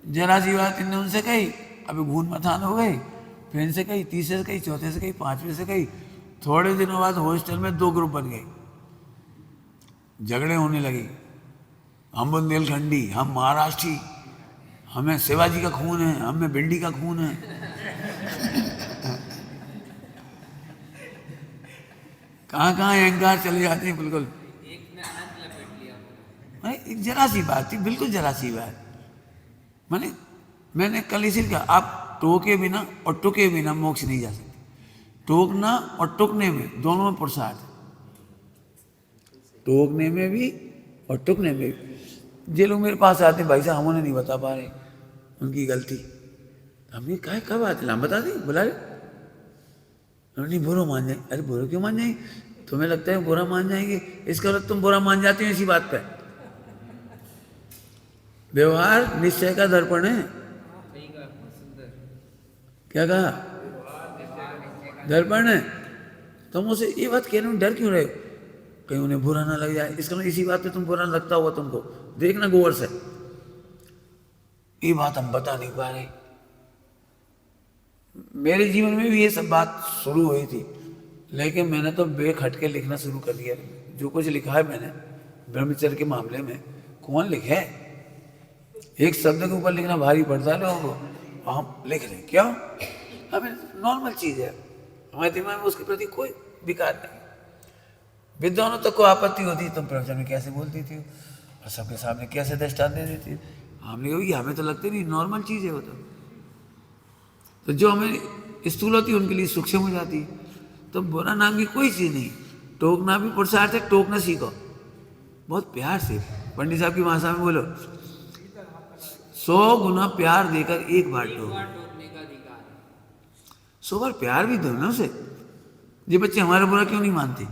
जरा सी बात इनने उनसे कही, अभी घून मथान हो गई, फिर इनसे कही, तीसरे से कही, चौथे से कही, पांचवें से कही। थोड़े दिनों बाद हॉस्टल में 2 ग्रुप बन गए, झगड़े होने लगे। हम बुंदेलखंडी, हम महाराष्ट्री, हमें शिवाजी का खून है, हमें भिंडी का खून है। कहाँ कहाँ अहंकार चले जाते हैं बिल्कुल। एक जरा सी बात थी, बिल्कुल जरा सी बात। मैंने कल इसी कहा, आप टोके बिना और टुके बिना मोक्ष नहीं जा सकते। टोकना और टुकने में, दोनों में पुरुषार्थ। टोकने में भी और टुकने में भी। जे लोग मेरे पास आते, भाई साहब हम उन्हें नहीं बता पा रहे, उनकी गलती। हमने कहा कब आते, हम बता दें, बुला रहे नहीं, बुरा मान जाए। अरे बुरा क्यों मान जाएंगे? तुम्हें लगता है बुरा मान जाएंगे, इसका मतलब तुम बुरा मान जाते हो इसी बात पे। व्यवहार निश्चय का दर्पण है। क्या कहा? दर्पण है। तुम उसे ये बात कहने में डर क्यों रहे हो? कहीं उन्हें बुरा ना लग जाए, इसका मतलब इसी बात पे तुम बुरा लगता हुआ तुमको देखना गौर से। ये बात हम बता नहीं पा रहे। मेरे जीवन में भी ये सब बात शुरू हुई थी, लेकिन मैंने तो बेख हट के लिखना शुरू कर दिया। जो कुछ लिखा है मैंने ब्रह्मचर्य के मामले में, कौन लिखे? एक शब्द के ऊपर लिखना भारी पड़ता है लोगों को, हम लिख रहे हैं। क्यों? हमें नॉर्मल चीज है, हमारे दिमाग में उसके प्रति कोई विकार नहीं। विद्वानों तक को आपत्ति होती, तुम प्रवचन में कैसे बोलती थी और सबके सामने कैसे दृष्टांत दे देती। हमने कहा हमें तो लगते नहीं, नॉर्मल चीज है वो तो जो हमें स्थूल होती है उनके लिए सूक्ष्म हो जाती है। तो बुरा नाम की कोई चीज नहीं। टोकना भी पुरुषार्थ है, टोकना सीखो बहुत प्यार से। पंडित साहब की भाषा में बोलो, 100 गुना प्यार देकर एक बार टोक। 100 बार प्यार भी दो ना उसे। ये बच्चे हमारा बुरा क्यों नहीं मानते?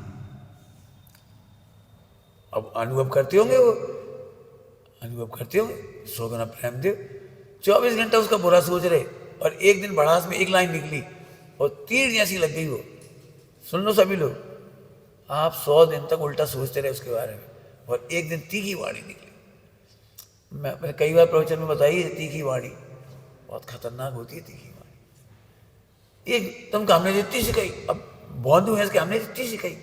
अब अनुभव करते होंगे, वो अनुभव करते होंगे। 100 गुना प्रेम दो, 24 घंटा उसका बुरा सोच रहे, और एक दिन भड़ास में एक लाइन निकली और तीर जैसी लग गई। वो सुन लो सभी लोग, आप 100 दिन तक उल्टा सोचते रहे उसके बारे में, और एक दिन तीखी वाणी निकली। मैंने कई बार प्रवचन में बताई है, तीखी वाणी बहुत खतरनाक होती है। तीखी वाणी एकदम का हमने जितनी सी कही, अब बौद्धू है इसके, हमने जितनी सी कही,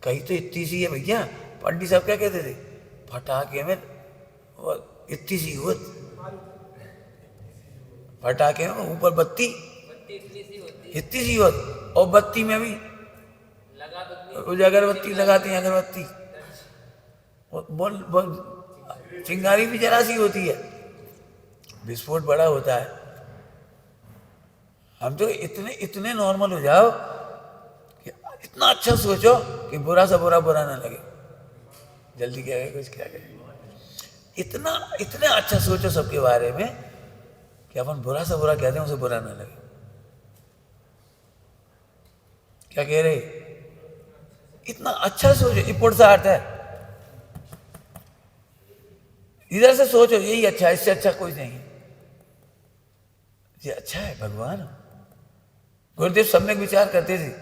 कही तो इतनी सी है भैया। पंडित साहब क्या कहते थे, फटाके में इतनी सी हुआ, फटाके में ऊपर बत्ती इतनी सी हुआ, और बत्ती में भी अगरबत्ती लगाते हैं, अगरबत्ती बोल बोल चिंगारी भी जरा सी होती है, विस्फोट बड़ा होता है। हम तो इतने इतने नॉर्मल हो जाओ कि इतना अच्छा सोचो कि बुरा सा बुरा बुरा ना लगे। जल्दी क्या है, कुछ क्या कहे, इतना इतने अच्छा सोचो सबके बारे में कि अपन बुरा सा बुरा कहते हैं उसे बुरा ना लगे। क्या कह रहे, इतना अच्छा सोचो, ये पुरुषार्थ है। इधर से सोचो यही अच्छा है, इससे अच्छा कोई नहीं। ये अच्छा है भगवान। गुरुदेव सम्यक विचार करते थे,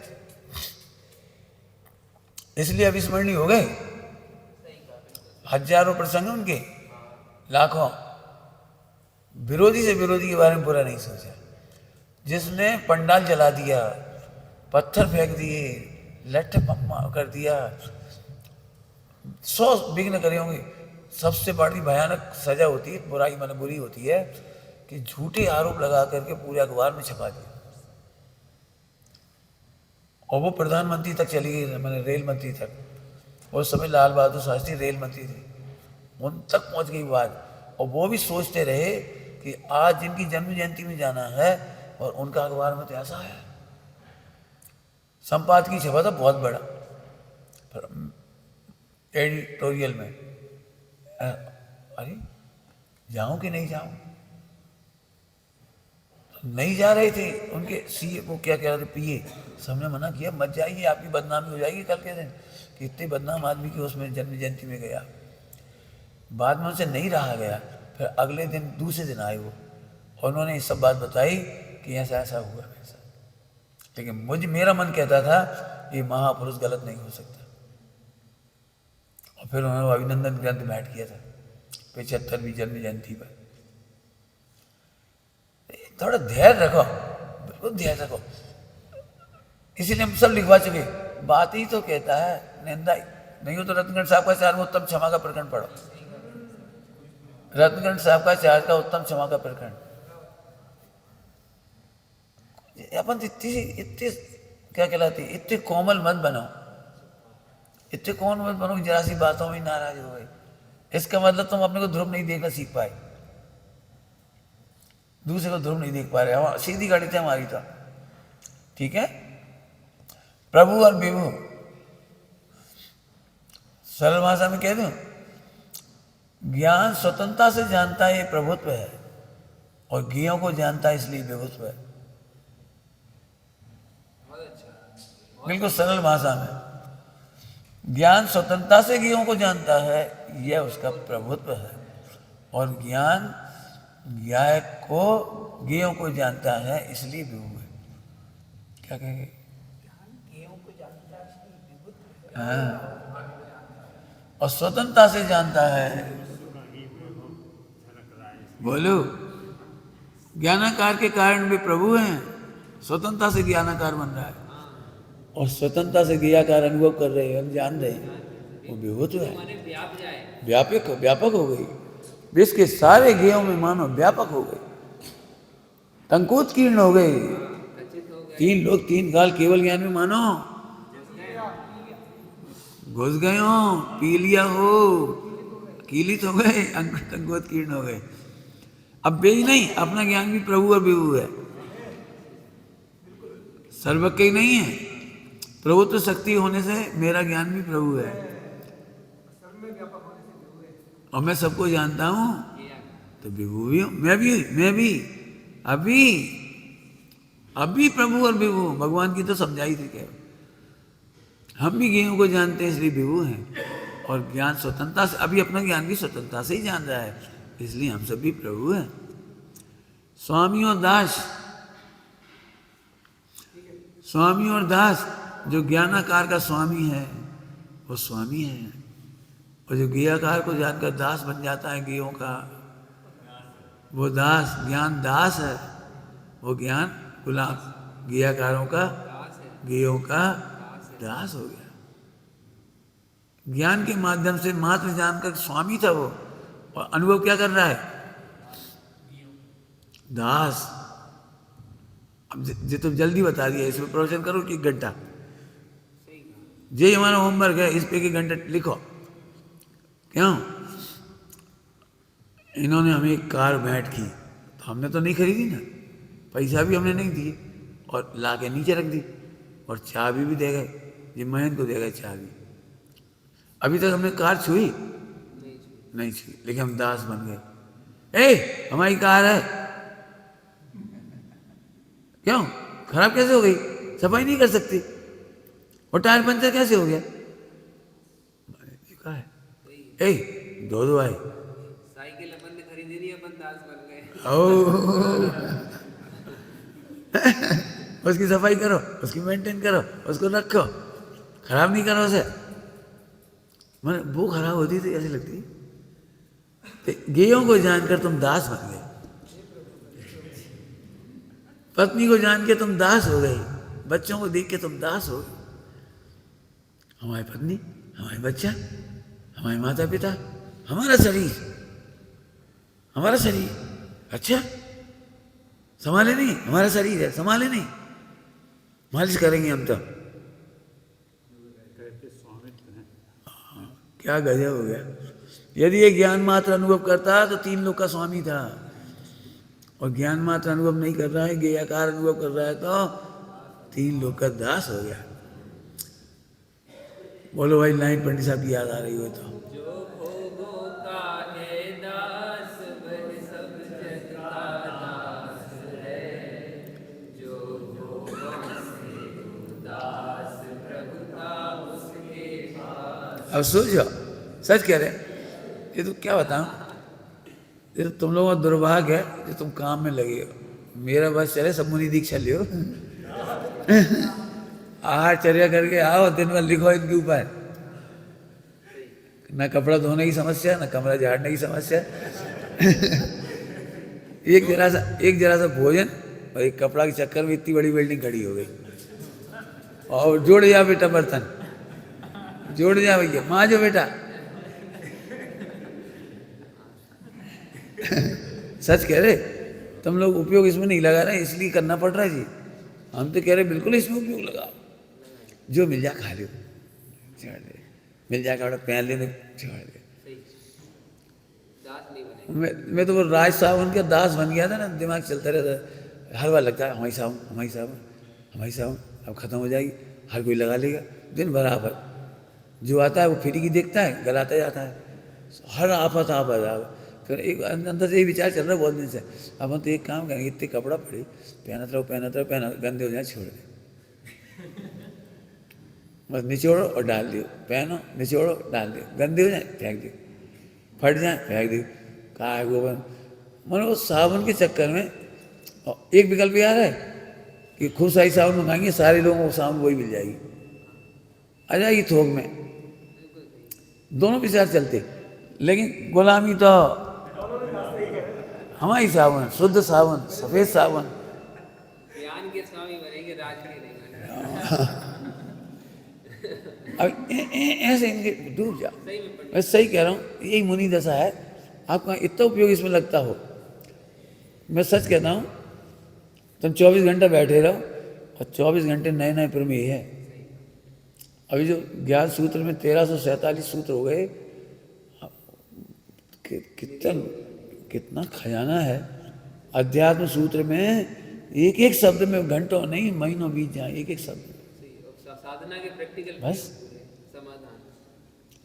इसलिए अविस्मरणीय हो गए। हजारों प्रसंग उनके, लाखों। विरोधी से विरोधी के बारे में बुरा नहीं सोचा। जिसने पंडाल जला दिया, पत्थर फेंक दिए, लठ कर दिया, 100 विघ्न करे होंगे। सबसे बड़ी भयानक सजा होती है, बुराई मतलब बुरी होती है कि झूठे आरोप लगा करके पूरे अखबार में छपा दिया। और वो प्रधानमंत्री तक चली गई, मैंने रेल मंत्री तक। उस समय लाल बहादुर शास्त्री रेल मंत्री थे, उन तक पहुंच गई बात। और वो भी सोचते रहे कि आज जिनकी जन्म जयंती में जाना है और उनका अखबार में तो ऐसा है। संपादकीय छपा था बहुत बड़ा एडिटोरियल में। अरे जाऊं कि नहीं जाऊं, नहीं जा रहे थे। उनके सीए वो क्या कह रहे थे, पीए, सबने मना किया मत जाइए, आपकी बदनामी हो जाएगी कल के दिन कि इतने बदनाम आदमी की उसमें जन्म जयंती में गया। बाद में उनसे नहीं रहा गया। फिर अगले दिन दूसरे दिन आए वो, और उन्होंने ये सब बात बताई कि ऐसा ऐसा हुआ वैसा। लेकिन मेरा मन कहता था ये महापुरुष गलत नहीं हो सकता। और फिर उन्होंने अभिनंदन ग्रंथ बैठ किया था 75वीं जन्म जयंती पर। थोड़ा धैर्य रखो, बिल्कुल धैर्य रखो। इसीलिए हम सब लिखवा चुके, बात ही तो कहता है निंदा नहीं हो तो रत्नगढ़ साहब का 4 उत्तम क्षमा का प्रकरण पढ़ो। रत्नगढ़ साहब का 4 का उत्तम क्षमा का प्रकरण। अपन इतनी क्या कहलाती, इतने कोमल मत बनो, इतने कोमल मत बनो कि जरा सी बातों में नाराज हो गए। इसका मतलब तुम अपने को ध्रुव नहीं देखना सीख पाए, दूसरे को ध्रुव नहीं देख पा रहे। सीधी गाड़ी थी हमारी तो, ठीक है। प्रभु और विभु सरल भाषा में कह दूं, ज्ञान स्वतंत्रता से जानता है ये प्रभुत्व है, और ज्ञों को जानता है इसलिए विभुत्व है। बिल्कुल सरल भाषा में, ज्ञान स्वतंत्रता से ज्ञों को जानता है, यह उसका प्रभुत्व है। और ज्ञान ज्ञाय को ज्ञों को जानता है इसलिए विभु है। क्या कहेंगे, हाँ। और स्वतंत्रता से जानता है, बोलो, ज्ञानाकार के कारण भी प्रभु हैं, स्वतंत्रता से ज्ञानाकार बन रहा है। और स्वतंत्रता से ज्ञाकार अनुभव कर रहे हैं, हम जान रहे हैं, वो विभुत्व है। व्यापक हो गई, विश्व के सारे ज्ञों में मानो व्यापक हो गई, टंकोत कीर्ण हो गई। 3 लोग 3 काल केवल ज्ञान में मानो घुस गए हो, पी लिया हो, कीलित हो गए, टंकोत कीर्ण हो गए। अब बेच नहीं, अपना ज्ञान भी प्रभु और विभु है, सर्वज्ञ नहीं है। प्रभुत्व शक्ति होने से मेरा ज्ञान भी प्रभु है, और मैं सबको जानता हूं तो विभु भी हूं। मैं भी अभी प्रभु और विभु भगवान की तो समझाई थी क्या। हम भी ज्ञों को जानते हैं इसलिए विभु हैं, और ज्ञान स्वतंत्रता से, अभी अपना ज्ञान भी स्वतंत्रता से ही जान रहा है, इसलिए हम सब भी प्रभु हैं। स्वामी और दास, जो ज्ञानाकार का स्वामी है वो स्वामी है, और जो ज्ञाकार को जानकर दास बन जाता है ज्ञों का, वो दास, ज्ञान दास है, वो ज्ञान गुलाम, ज्ञाकारों का ज्ञों का दास हो गया। ज्ञान के माध्यम से मात्र जानकर स्वामी था वो, और अनुभव क्या कर रहा है, दास। अब जो तुम जल्दी बता दिया, इसमें प्रवचन करो कि 1 घंटा, ये हमारा होमवर्क है, इस पे 1 घंटा लिखो। क्यों, इन्होंने हमें एक कार भेंट की, तो हमने तो नहीं खरीदी ना, पैसा भी हमने नहीं दिए, और ला के नीचे रख दी, और चाबी भी दे गए, ये मयंक को दे गए चाबी। अभी तक हमने कार छुई नहीं छुई, लेकिन हम दास बन गए। ए हमारी कार है, क्यों खराब कैसे हो गई, सफाई नहीं कर सकती, और टायर पंचर कैसे हो गया, मैंने देखा है, ए दो आए, साइकिल अपन ने खरीदी नहीं, अपन दास बन गए। ओ उसकी सफाई करो, उसकी मेंटेन करो, उसको रखो, खराब नहीं करो उसे। मैंने वो खराब होती थी ऐसी लगती, तो गेयों को जानकर तुम दास बन गए, पत्नी को जान के तुम दास हो गए, बच्चों को देख के तुम दास हो गए। हमारी पत्नी, हमारे बच्चा, हमारे माता पिता, हमारा शरीर, हमारा शरीर, अच्छा संभाले नहीं, हमारा शरीर है, संभाले नहीं, मालिश करेंगे हम तो। कहते स्वामित्व है। क्या गजब हो गया। यदि ये ज्ञान मात्र अनुभव करता तो 3 लोग का स्वामी था, और ज्ञान मात्र अनुभव नहीं कर रहा है, ज्ञेयाकार अनुभव कर रहा है, तो 3 लोग का दास हो गया। बोलो भाई, लाइन पंडित साहब की याद आ रही हो तो। जो भोगों का है दास, वह सब जग का दास है। जो भोगों से दास, प्रभु था उसके पास। अब सोचो, सच कह रहे, ये तो क्या बताऊं, ये तो तुम लोगों का दुर्भाग्य है जो तुम काम में लगे हो। मेरा बस चले सब मुनि दीक्षा लियो आहार चर्या करके आओ, दिन भर लिखो इनके ऊपर, ना कपड़ा धोने की समस्या, ना कमरा झाड़ने की समस्या एक जरा सा भोजन और एक कपड़ा के चक्कर में इतनी बड़ी बिल्डिंग खड़ी हो गई। और जोड़ जा बेटा बर्तन, जोड़ जा भैया, माँ जो बेटा सच कह रहे, तुम लोग उपयोग इसमें नहीं लगा रहे, इसलिए करना पड़ रहा है जी। हम तो कह रहे बिल्कुल इसमें उपयोग लगाओ, जो मिल जाए खा लो, छोड़ दे, मिल जाए कपड़ा पहन लेने, छोड़ दे। दास नहीं बने। मैं तो वो राज सावन का दास बन गया था ना, दिमाग चलता रहता, हर बार लगता है हमारी सावन, हमारी सावन, हमारी सावन, अब खत्म हो जाएगी, हर कोई लगा लेगा, दिन भर आफत, जो आता है वो फ्री की देखता है, गलाता जाता है, हर आफत आफत। फिर एक अंदर से यही विचार चल रहा है बहुत दिन से, अब हम तो एक काम करेंगे, इतने कपड़ा पड़े, पहना गंदे हो जाए छोड़ दे, बस निचोड़ो और डाल दियो, पहनो निचोड़ो डाल दियो, गंदे हो जाए फेंक दियो, फट जाए फेंक दियो, कहा है गोबर। मैंने वो साबुन के चक्कर में एक विकल्प आ रहा है कि खूब सारी साबुन मंगाएंगे, सारे लोगों को साबुन वही मिल जाएगी, आ जाएगी थोक में, दोनों विचार चलते, लेकिन गुलामी तो हमारी साबुन, शुद्ध साबुन, सफेद साबुन। ज्ञान के स्वामी बनेंगे, राजड़ी नहीं बनेंगे। अब ऐसे इनके डूब जाओ। सही में पंडित। मैं सही कह रहा हूँ, यही मुनि दशा है। आपका इतना उपयोग इसमें लगता हो, मैं सच कहता हूँ, तुम 24 घंटा बैठे रहो और 24 घंटे नए नए प्रमेय है। अभी जो ज्ञान सूत्र में 1347 सूत्र हो गए, कितना खजाना है अध्यात्म सूत्र में। एक एक शब्द में घंटों नहीं महीनों बीत जाए, एक एक शब्द। साधना के प्रैक्टिकल बस समाधान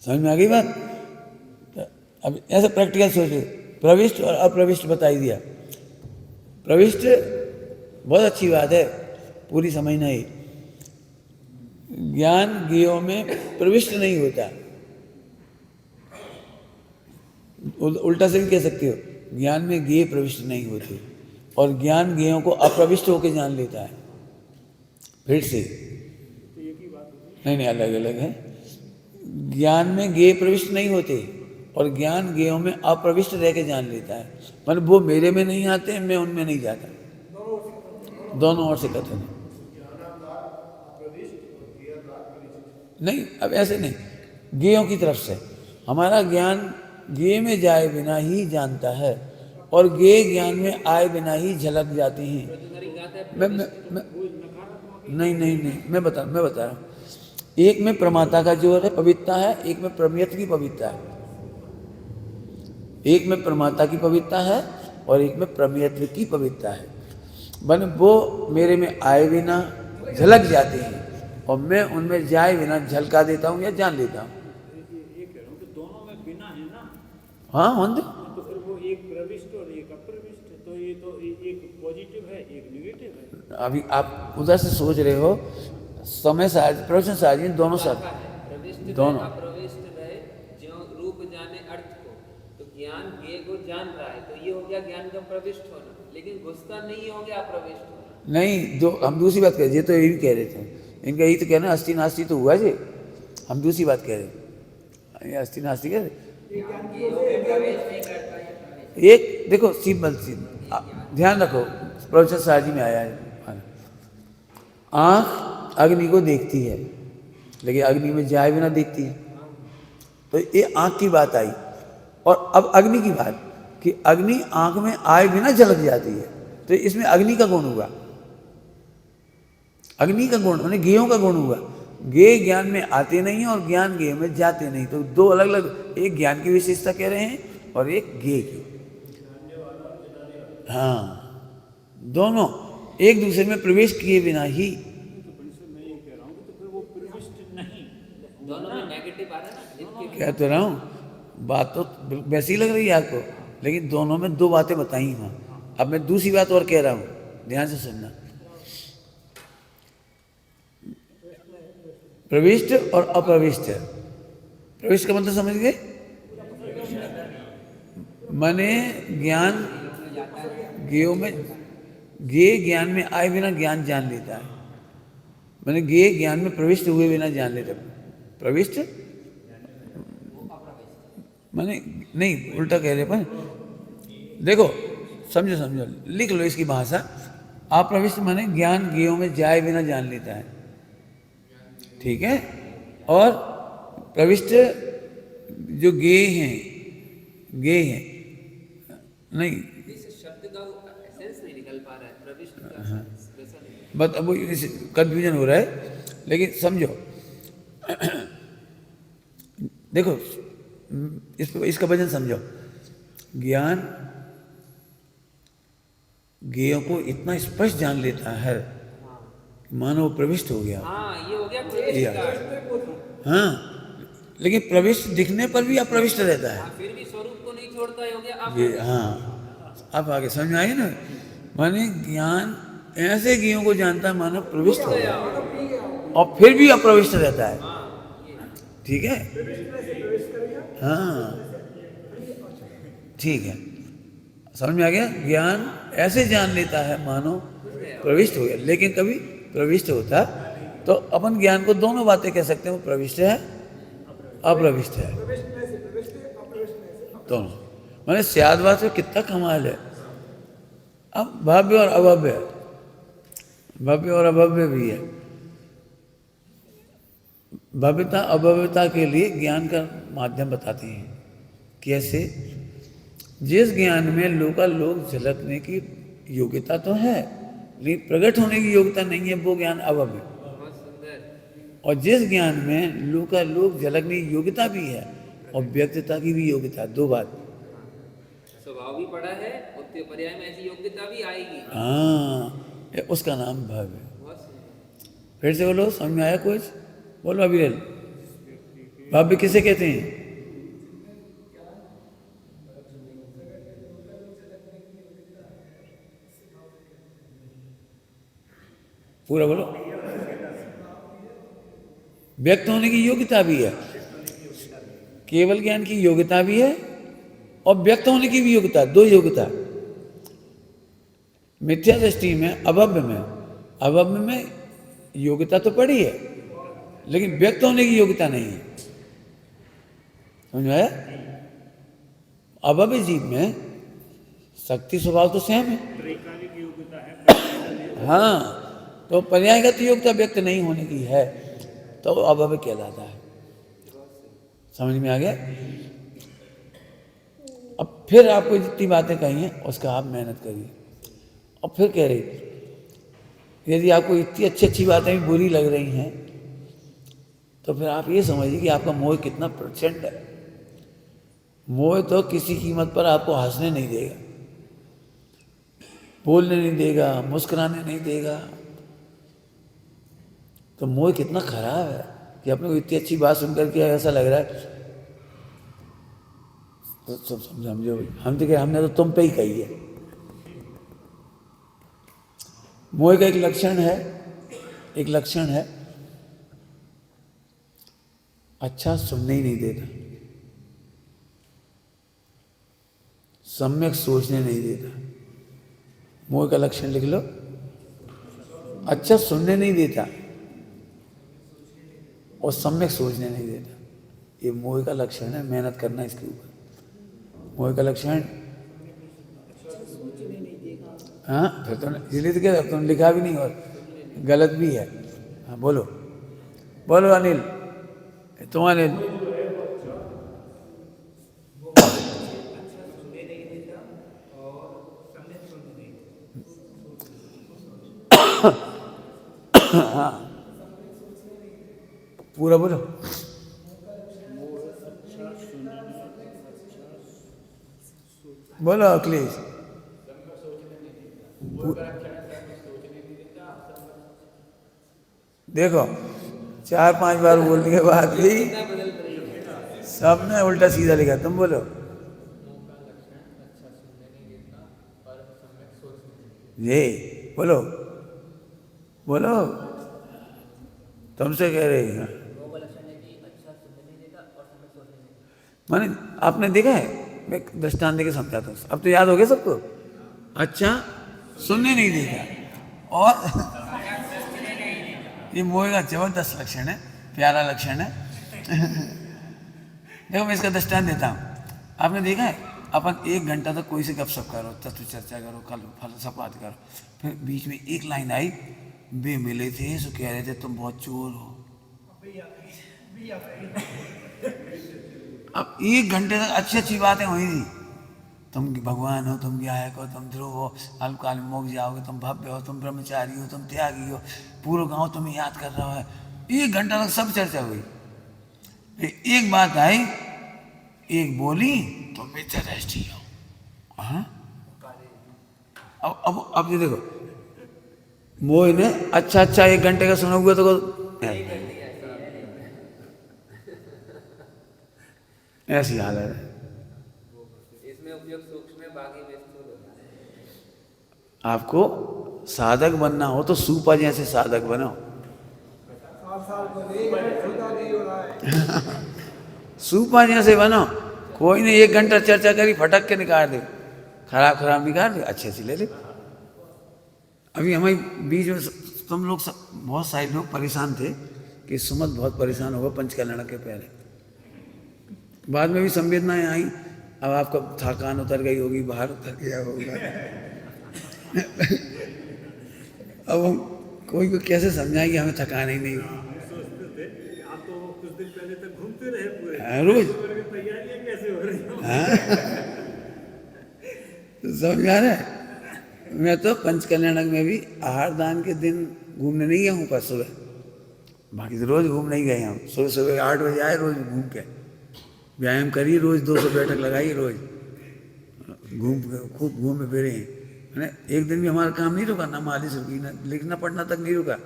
समझ में आ गई बात। तो अब ऐसा प्रैक्टिकल सोचो, प्रविष्ट और अप्रविष्ट बता ही दिया। प्रविष्ट बहुत अच्छी बात है, पूरी समझना ही। ज्ञान ज्ञेयों में प्रविष्ट नहीं होता, उल्टा से भी कह सकते हो, ज्ञान में ज्ञेय प्रविष्ट नहीं होते, और ज्ञान ज्ञेयों को अप्रविष्ट होकर जान लेता है। फिर से नहीं, अलग अलग है। ज्ञान में ज्ञेय प्रविष्ट नहीं होते और ज्ञान ज्ञेयों में अप्रविष्ट रह के जान लेता है। मतलब वो मेरे में नहीं आते, मैं उनमें नहीं जाता, दोनों ओर से कथन है। नहीं, अब ऐसे नहीं, ज्ञेयों की तरफ से हमारा ज्ञान ज्ञेय में जाए बिना ही जानता है, और ज्ञेय ज्ञान में आए बिना ही झलक जाते हैं। नहीं, मैं बता रहा हूँ। एक में प्रमाता का जोर है, पवित्रता है, एक में प्रमेयत्व की पवित्रता है। एक में परमात्मा की पवित्रता है और एक में प्रमेयत्व की पवित्रता है। बन वो मेरे में आए बिना झलक जाते हैं और मैं उनमें जाए बिना झलका देता हूँ या जान लेता हूँ। ये कह रहा हूँ कि दोनों में बिना है ना, हाँ मंद, तो फिर वो एक प्रविष्ट और एक अप्रविष्ट, तो ये तो एक पॉजिटिव है एक निगेटिव है। अभी आप उधर से सोच रहे हो, समय साज प्रवचन साज में दोनों सब प्रविष्ट दोनों। रहे अप्रविष्ट रहे, जो रूप जाने अर्थ को, तो ज्ञान ज्ञेय को जान रहा है, तो ये हो गया ज्ञान का प्रविष्ट होना, लेकिन घुसता नहीं हो गया अप्रविष्ट होना। नहीं, जो हम दूसरी बात कह रहे, ये तो यही कह रहे थे, इनका यही तो कहना अस्थि नास्ति तो हुआ जी, हम दूसरी बात कह रहे, ये अस्थि नास्ति कह रहे। एक देखो सिंपल सी ध्यान रखो, प्रवचन साजी में आया है, आँख अग्नि को देखती है लेकिन अग्नि में जाए बिना देखती है, तो ये आँख की बात आई। और अब अग्नि की बात कि अग्नि आँख में आए बिना झलक जाती है, तो इसमें अग्नि का गुण हुआ, अग्नि का गुण माने ज्ञेयों का गुण हुआ। ज्ञेय ज्ञान में आते नहीं और ज्ञान ज्ञेय में जाते नहीं, तो दो अलग अलग, एक ज्ञान की विशेषता कह रहे हैं और एक ज्ञेय की। हाँ, दोनों एक दूसरे में प्रवेश किए बिना ही। मैं ये कह रहा हूँ कि तो फिर वो प्रविष्ट नहीं, दोनों में नेगेटिव आ रहा है ना, कह तो रहा हूँ, बात तो वैसी लग रही है आपको, लेकिन दोनों में दो बातें बताई हैं। अब मैं दूसरी बात और कह रहा हूँ, ध्यान से सुनना। प्रविष्ट और अप्रविष्ट, प्रविष्ट का मतलब समझ गए, माने ज्ञान ज्ञेयों में, ज्ञेय ज्ञान में आए बिना ज्ञान जान लेता है, माने ज्ञेय ज्ञान में प्रविष्ट हुए बिना जान लेता है। प्रविष्ट माने नहीं, उल्टा कह रहे, पर देखो समझो समझो, लिख लो इसकी भाषा। अप्रविष्ट माने ज्ञान ज्ञेयों में जाए बिना जान लेता है, ठीक है। और प्रविष्ट जो ज्ञेय हैं, ज्ञेय हैं नहीं, इस शब्द का एसेंस नहीं निकल पा रहा है, प्रविष्ट का वैसा नहीं। बट अब कंफ्यूजन हो रहा है, लेकिन समझो देखो इसका वजन समझो। ज्ञान ज्ञेयों को इतना स्पष्ट जान लेता है, मानो वो प्रविष्ट हो गया। हाँ, ये हो गया प्रविष्ट या। का अर्थ। हाँ, लेकिन प्रविष्ट दिखने पर भी अप्रविष्ट रहता है हाँ, फिर भी स्वरूप को नहीं छोड़ता, ये हो गया ये। अप्रविष्ट। हाँ, अब आगे समझ में आई ना, माने ज्ञान ऐसे ज्ञेयों को जानता है मानो प्रविष्ट हो गया और फिर भी अप्रविष्ट रहता है, ठीक है। हाँ ठीक है, समझ में आ गया। ज्ञान ऐसे जान लेता है मानो प्रविष्ट हो गया, लेकिन कभी प्रविष्ट होता तो अपन ज्ञान को दोनों बातें कह सकते हैं, वो प्रविष्ट है अप्रविष्ट है, दोनों। मैंने स्यादवाद में कितना कमाल है। अब भव्य और अभव्य, भव्य और अभव्य भी है। भव्यता अभव्यता के लिए ज्ञान का माध्यम बताते हैं। कैसे? जिस ज्ञान में लोकालोक झलकने की योग्यता तो है लेकिन प्रकट होने की योग्यता नहीं है, वो ज्ञान अभव्य। बहुत सुंदर। और जिस ज्ञान में लोकालोक झलकने की योग्यता भी है और व्यक्तता की भी योग्यता, दो बात। स्वभाव भी पड़ा है, उत्तर पर्याय में ऐसी योग्यता भी आएगी। हाँ, उसका नाम भव्य। बहुत सुंदर। फिर से बोलो, समझ में आया कुछ? बोलो अभिरल, भव्य किसे कहते हैं? पूरा बोलो। व्यक्त होने की योग्यता भी है, केवल ज्ञान की योग्यता भी है और व्यक्त होने की भी योग्यता, दो योग्यता। मिथ्या दृष्टि में अभव्य में योग्यता तो पड़ी है लेकिन व्यक्त होने की योग्यता नहीं है, समझ में आया? अभव्य जीव में शक्ति स्वभाव तो सेम है, त्रैकालिक योग्यता है। हाँ, तो पर्यायगत योग्यता व्यक्त नहीं होने की है तो अभव्य कहलाता है। समझ में आ गया? अब फिर आपको जितनी बातें कही हैं उसका आप मेहनत करिए। और फिर कह रही, यदि आपको इतनी अच्छी अच्छी बातें भी बुरी लग रही हैं तो फिर आप ये समझिए कि आपका मोह कितना प्रचंड है। मोह तो किसी कीमत पर आपको हंसने नहीं देगा, बोलने नहीं देगा, मुस्कुराने नहीं देगा। तो मोह कितना खराब है कि अपने को इतनी अच्छी बात सुन करके ऐसा लग रहा है तो सब समझो हम तो क्या, हमने तो तुम पे ही कही है। मोह का एक लक्षण है अच्छा सुनने ही नहीं देता, सम्यक सोचने नहीं देता। मोह का लक्षण लिख लो, अच्छा सुनने नहीं देता और सम्यक सोचने नहीं देता। ये मोह का लक्षण है, मेहनत करना इसके ऊपर। मोह का लक्षण, हाँ फिर तो इसलिए तो क्या तुम लिखा भी नहीं और गलत भी है। हाँ बोलो बोलो अनिल, तुम अनिल। हाँ पूरा बोलो। बोलो अखिलेश। देखो 4-5 बार बोलने के बाद भी सबने उल्टा सीधा लिखा। तुम बोलो। ये बोलो बोलो, तुमसे कह रहे हैं। माने आपने देखा है, मैं दृष्टांत देके समझाता हूँ, अब तो याद हो गया सबको। अच्छा सुनने नहीं देगा और ये मोह का जबरदस्त लक्षण है, प्यारा लक्षण है। देखो मैं इसका दृष्टांत देता हूँ। आपने देखा है अपन 1 घंटा तक कोई से गपशप करो, तत्व चर्चा करो, कल फल सब बात करो, फिर बीच में एक लाइन आई, बे मिले थे सो कह रहे थे तुम बहुत चोर हो। अब 1 घंटे तक अच्छी अच्छी बातें हुई थी, तुम भगवान हो, तुम गायक हो, तुम ध्रुव हो, अल्पकाल में मोक्ष जाओगे, तुम भव्य हो, तुम ब्रह्मचारी हो, तुम त्यागी हो, पूरा गांव तुम्हें याद कर रहा है। 1 घंटा तक सब चर्चा हुई। फिर एक बात आई, एक बोली तो मित्र दृष्टि हो। हाँ अब ये देखो, मोह ने अच्छा 1 घंटे का सुना हुआ तो ऐसी हालत है। इसमें उपयोग सूक्ष्म है, बाकी में स्थूल होता है। आपको साधक बनना हो तो सूपा जैसे साधक बनो। सूपा जैसे बनो, कोई ने 1 घंटा चर्चा करी, फटक के निकाल दे, खराब निकाल दे, अच्छे से ले ले। अभी हमारे बीच में तुम लोग बहुत सारे लोग परेशान थे कि सुमत बहुत परेशान होगा पंचकल्याण के पहले, बाद में भी संवेदनाएं आई। अब आपका थकान उतर गई होगी, बाहर उतर गया होगा। अब हम कोई को कैसे समझाएं कि हमें थकान ही नहीं हुई। सोचते थे कि आप तो कुछ दिन पहले तक घूमते रहे पूरे, रोज तैयारियां कैसे हो रही हो? समझा रहे। मैं तो पंचकल्याणक में भी आहार दान के दिन घूमने नहीं गया हूँ पर सुबह, बाकी तो रोज घूमने ही गए हम। सुबह 8 बजे आए, रोज घूम के व्यायाम करिए, रोज 200 बैठक लगाइए, रोज खूब घूमे फिरे हैं। एक दिन भी हमारा काम नहीं रुका, ना मालिश रुकी, ना लिखना पढ़ना तक नहीं रुका।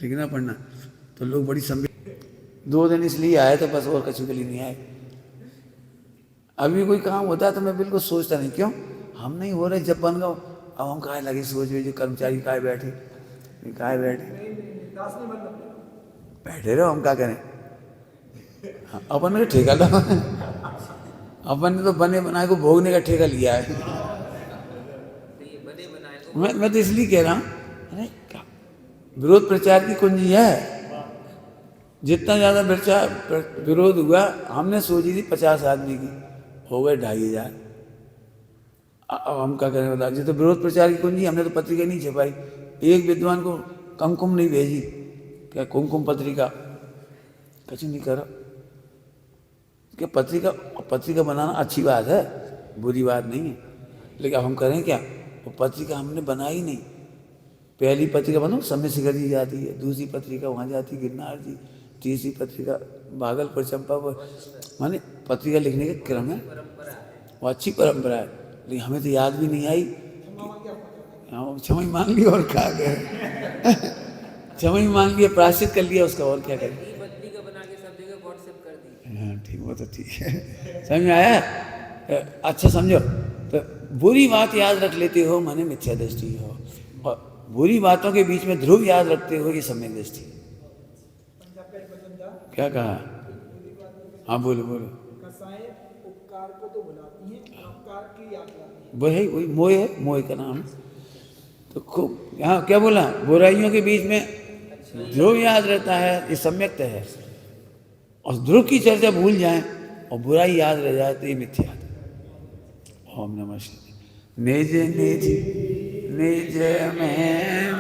लिखना पढ़ना तो लोग बड़ी संवेद 2 दिन इसलिए आए तो बस, और कछु के लिए नहीं आए। अभी कोई काम होता है तो मैं बिल्कुल सोचता नहीं, क्यों हम नहीं हो रहे, जब बन गए अब हम काहे लगे सोच जो कर्मचारी काहे बैठे बैठे रहो, हम क्या करें। अपन ने ठेका लो, अपन ने तो बने बनाए को भोगने का ठेका लिया है। मैं तो इसलिए कह रहा हूँ, अरे विरोध प्रचार की कुंजी है। जितना ज़्यादा विरोध हुआ, हमने सोची थी 50 आदमी की, हो गए 2500। अब हम क्या करें बता, जी तो विरोध प्रचार की कुंजी, हमने तो पत्रिका नहीं छपाई, एक विद्वान को कुमकुम नहीं भेजी, क्या कुमकुम पत्रिका कुछ नहीं करा। क्या पत्रिका बनाना अच्छी बात है, बुरी बात नहीं है, लेकिन अब हम करें क्या, वो पत्रिका हमने बनाई नहीं। पहली पत्रिका बनाओ समय शिखर जी जाती है, दूसरी पत्रिका वहाँ जाती गिरनार जी, तीसरी पत्रिका भागलपुर चंपापुर, माने पत्रिका लिखने के क्रम में परंपरा है। वो अच्छी परंपरा है, लेकिन हमें तो याद भी नहीं आई। हाँ, क्षमा ही मांग लिया और खा गए। क्षमा ही मांग लिया, प्रायश्चित कर लिया उसका, और क्या करें। ई बदली का बना के सब जगह व्हाट्सएप कर दी। हाँ ठीक, वो तो ठीक है। समझ में आया? अच्छा समझो, तो बुरी बात याद रख लेते हो माने मिथ्या दृष्टि हो, और बुरी बातों के बीच में ध्रुव याद रखते हो ये सम्यक दृष्टि। क्या कहा? हाँ बोलो बोलो। उपकार को तो बुलाती हैं, अपकार की याद दिलाती हैं। वही वही मोह है, मोह का नाम। तो खूब यहाँ क्या बोला, बुराइयों के बीच में ध्रुव याद रहता है, ये सम्यक्त है। और ध्रुव की चर्चा भूल जाए और बुराई याद रह जाए तो ये मिथ्या है। ओम नमः शिवाय। निज निज निज में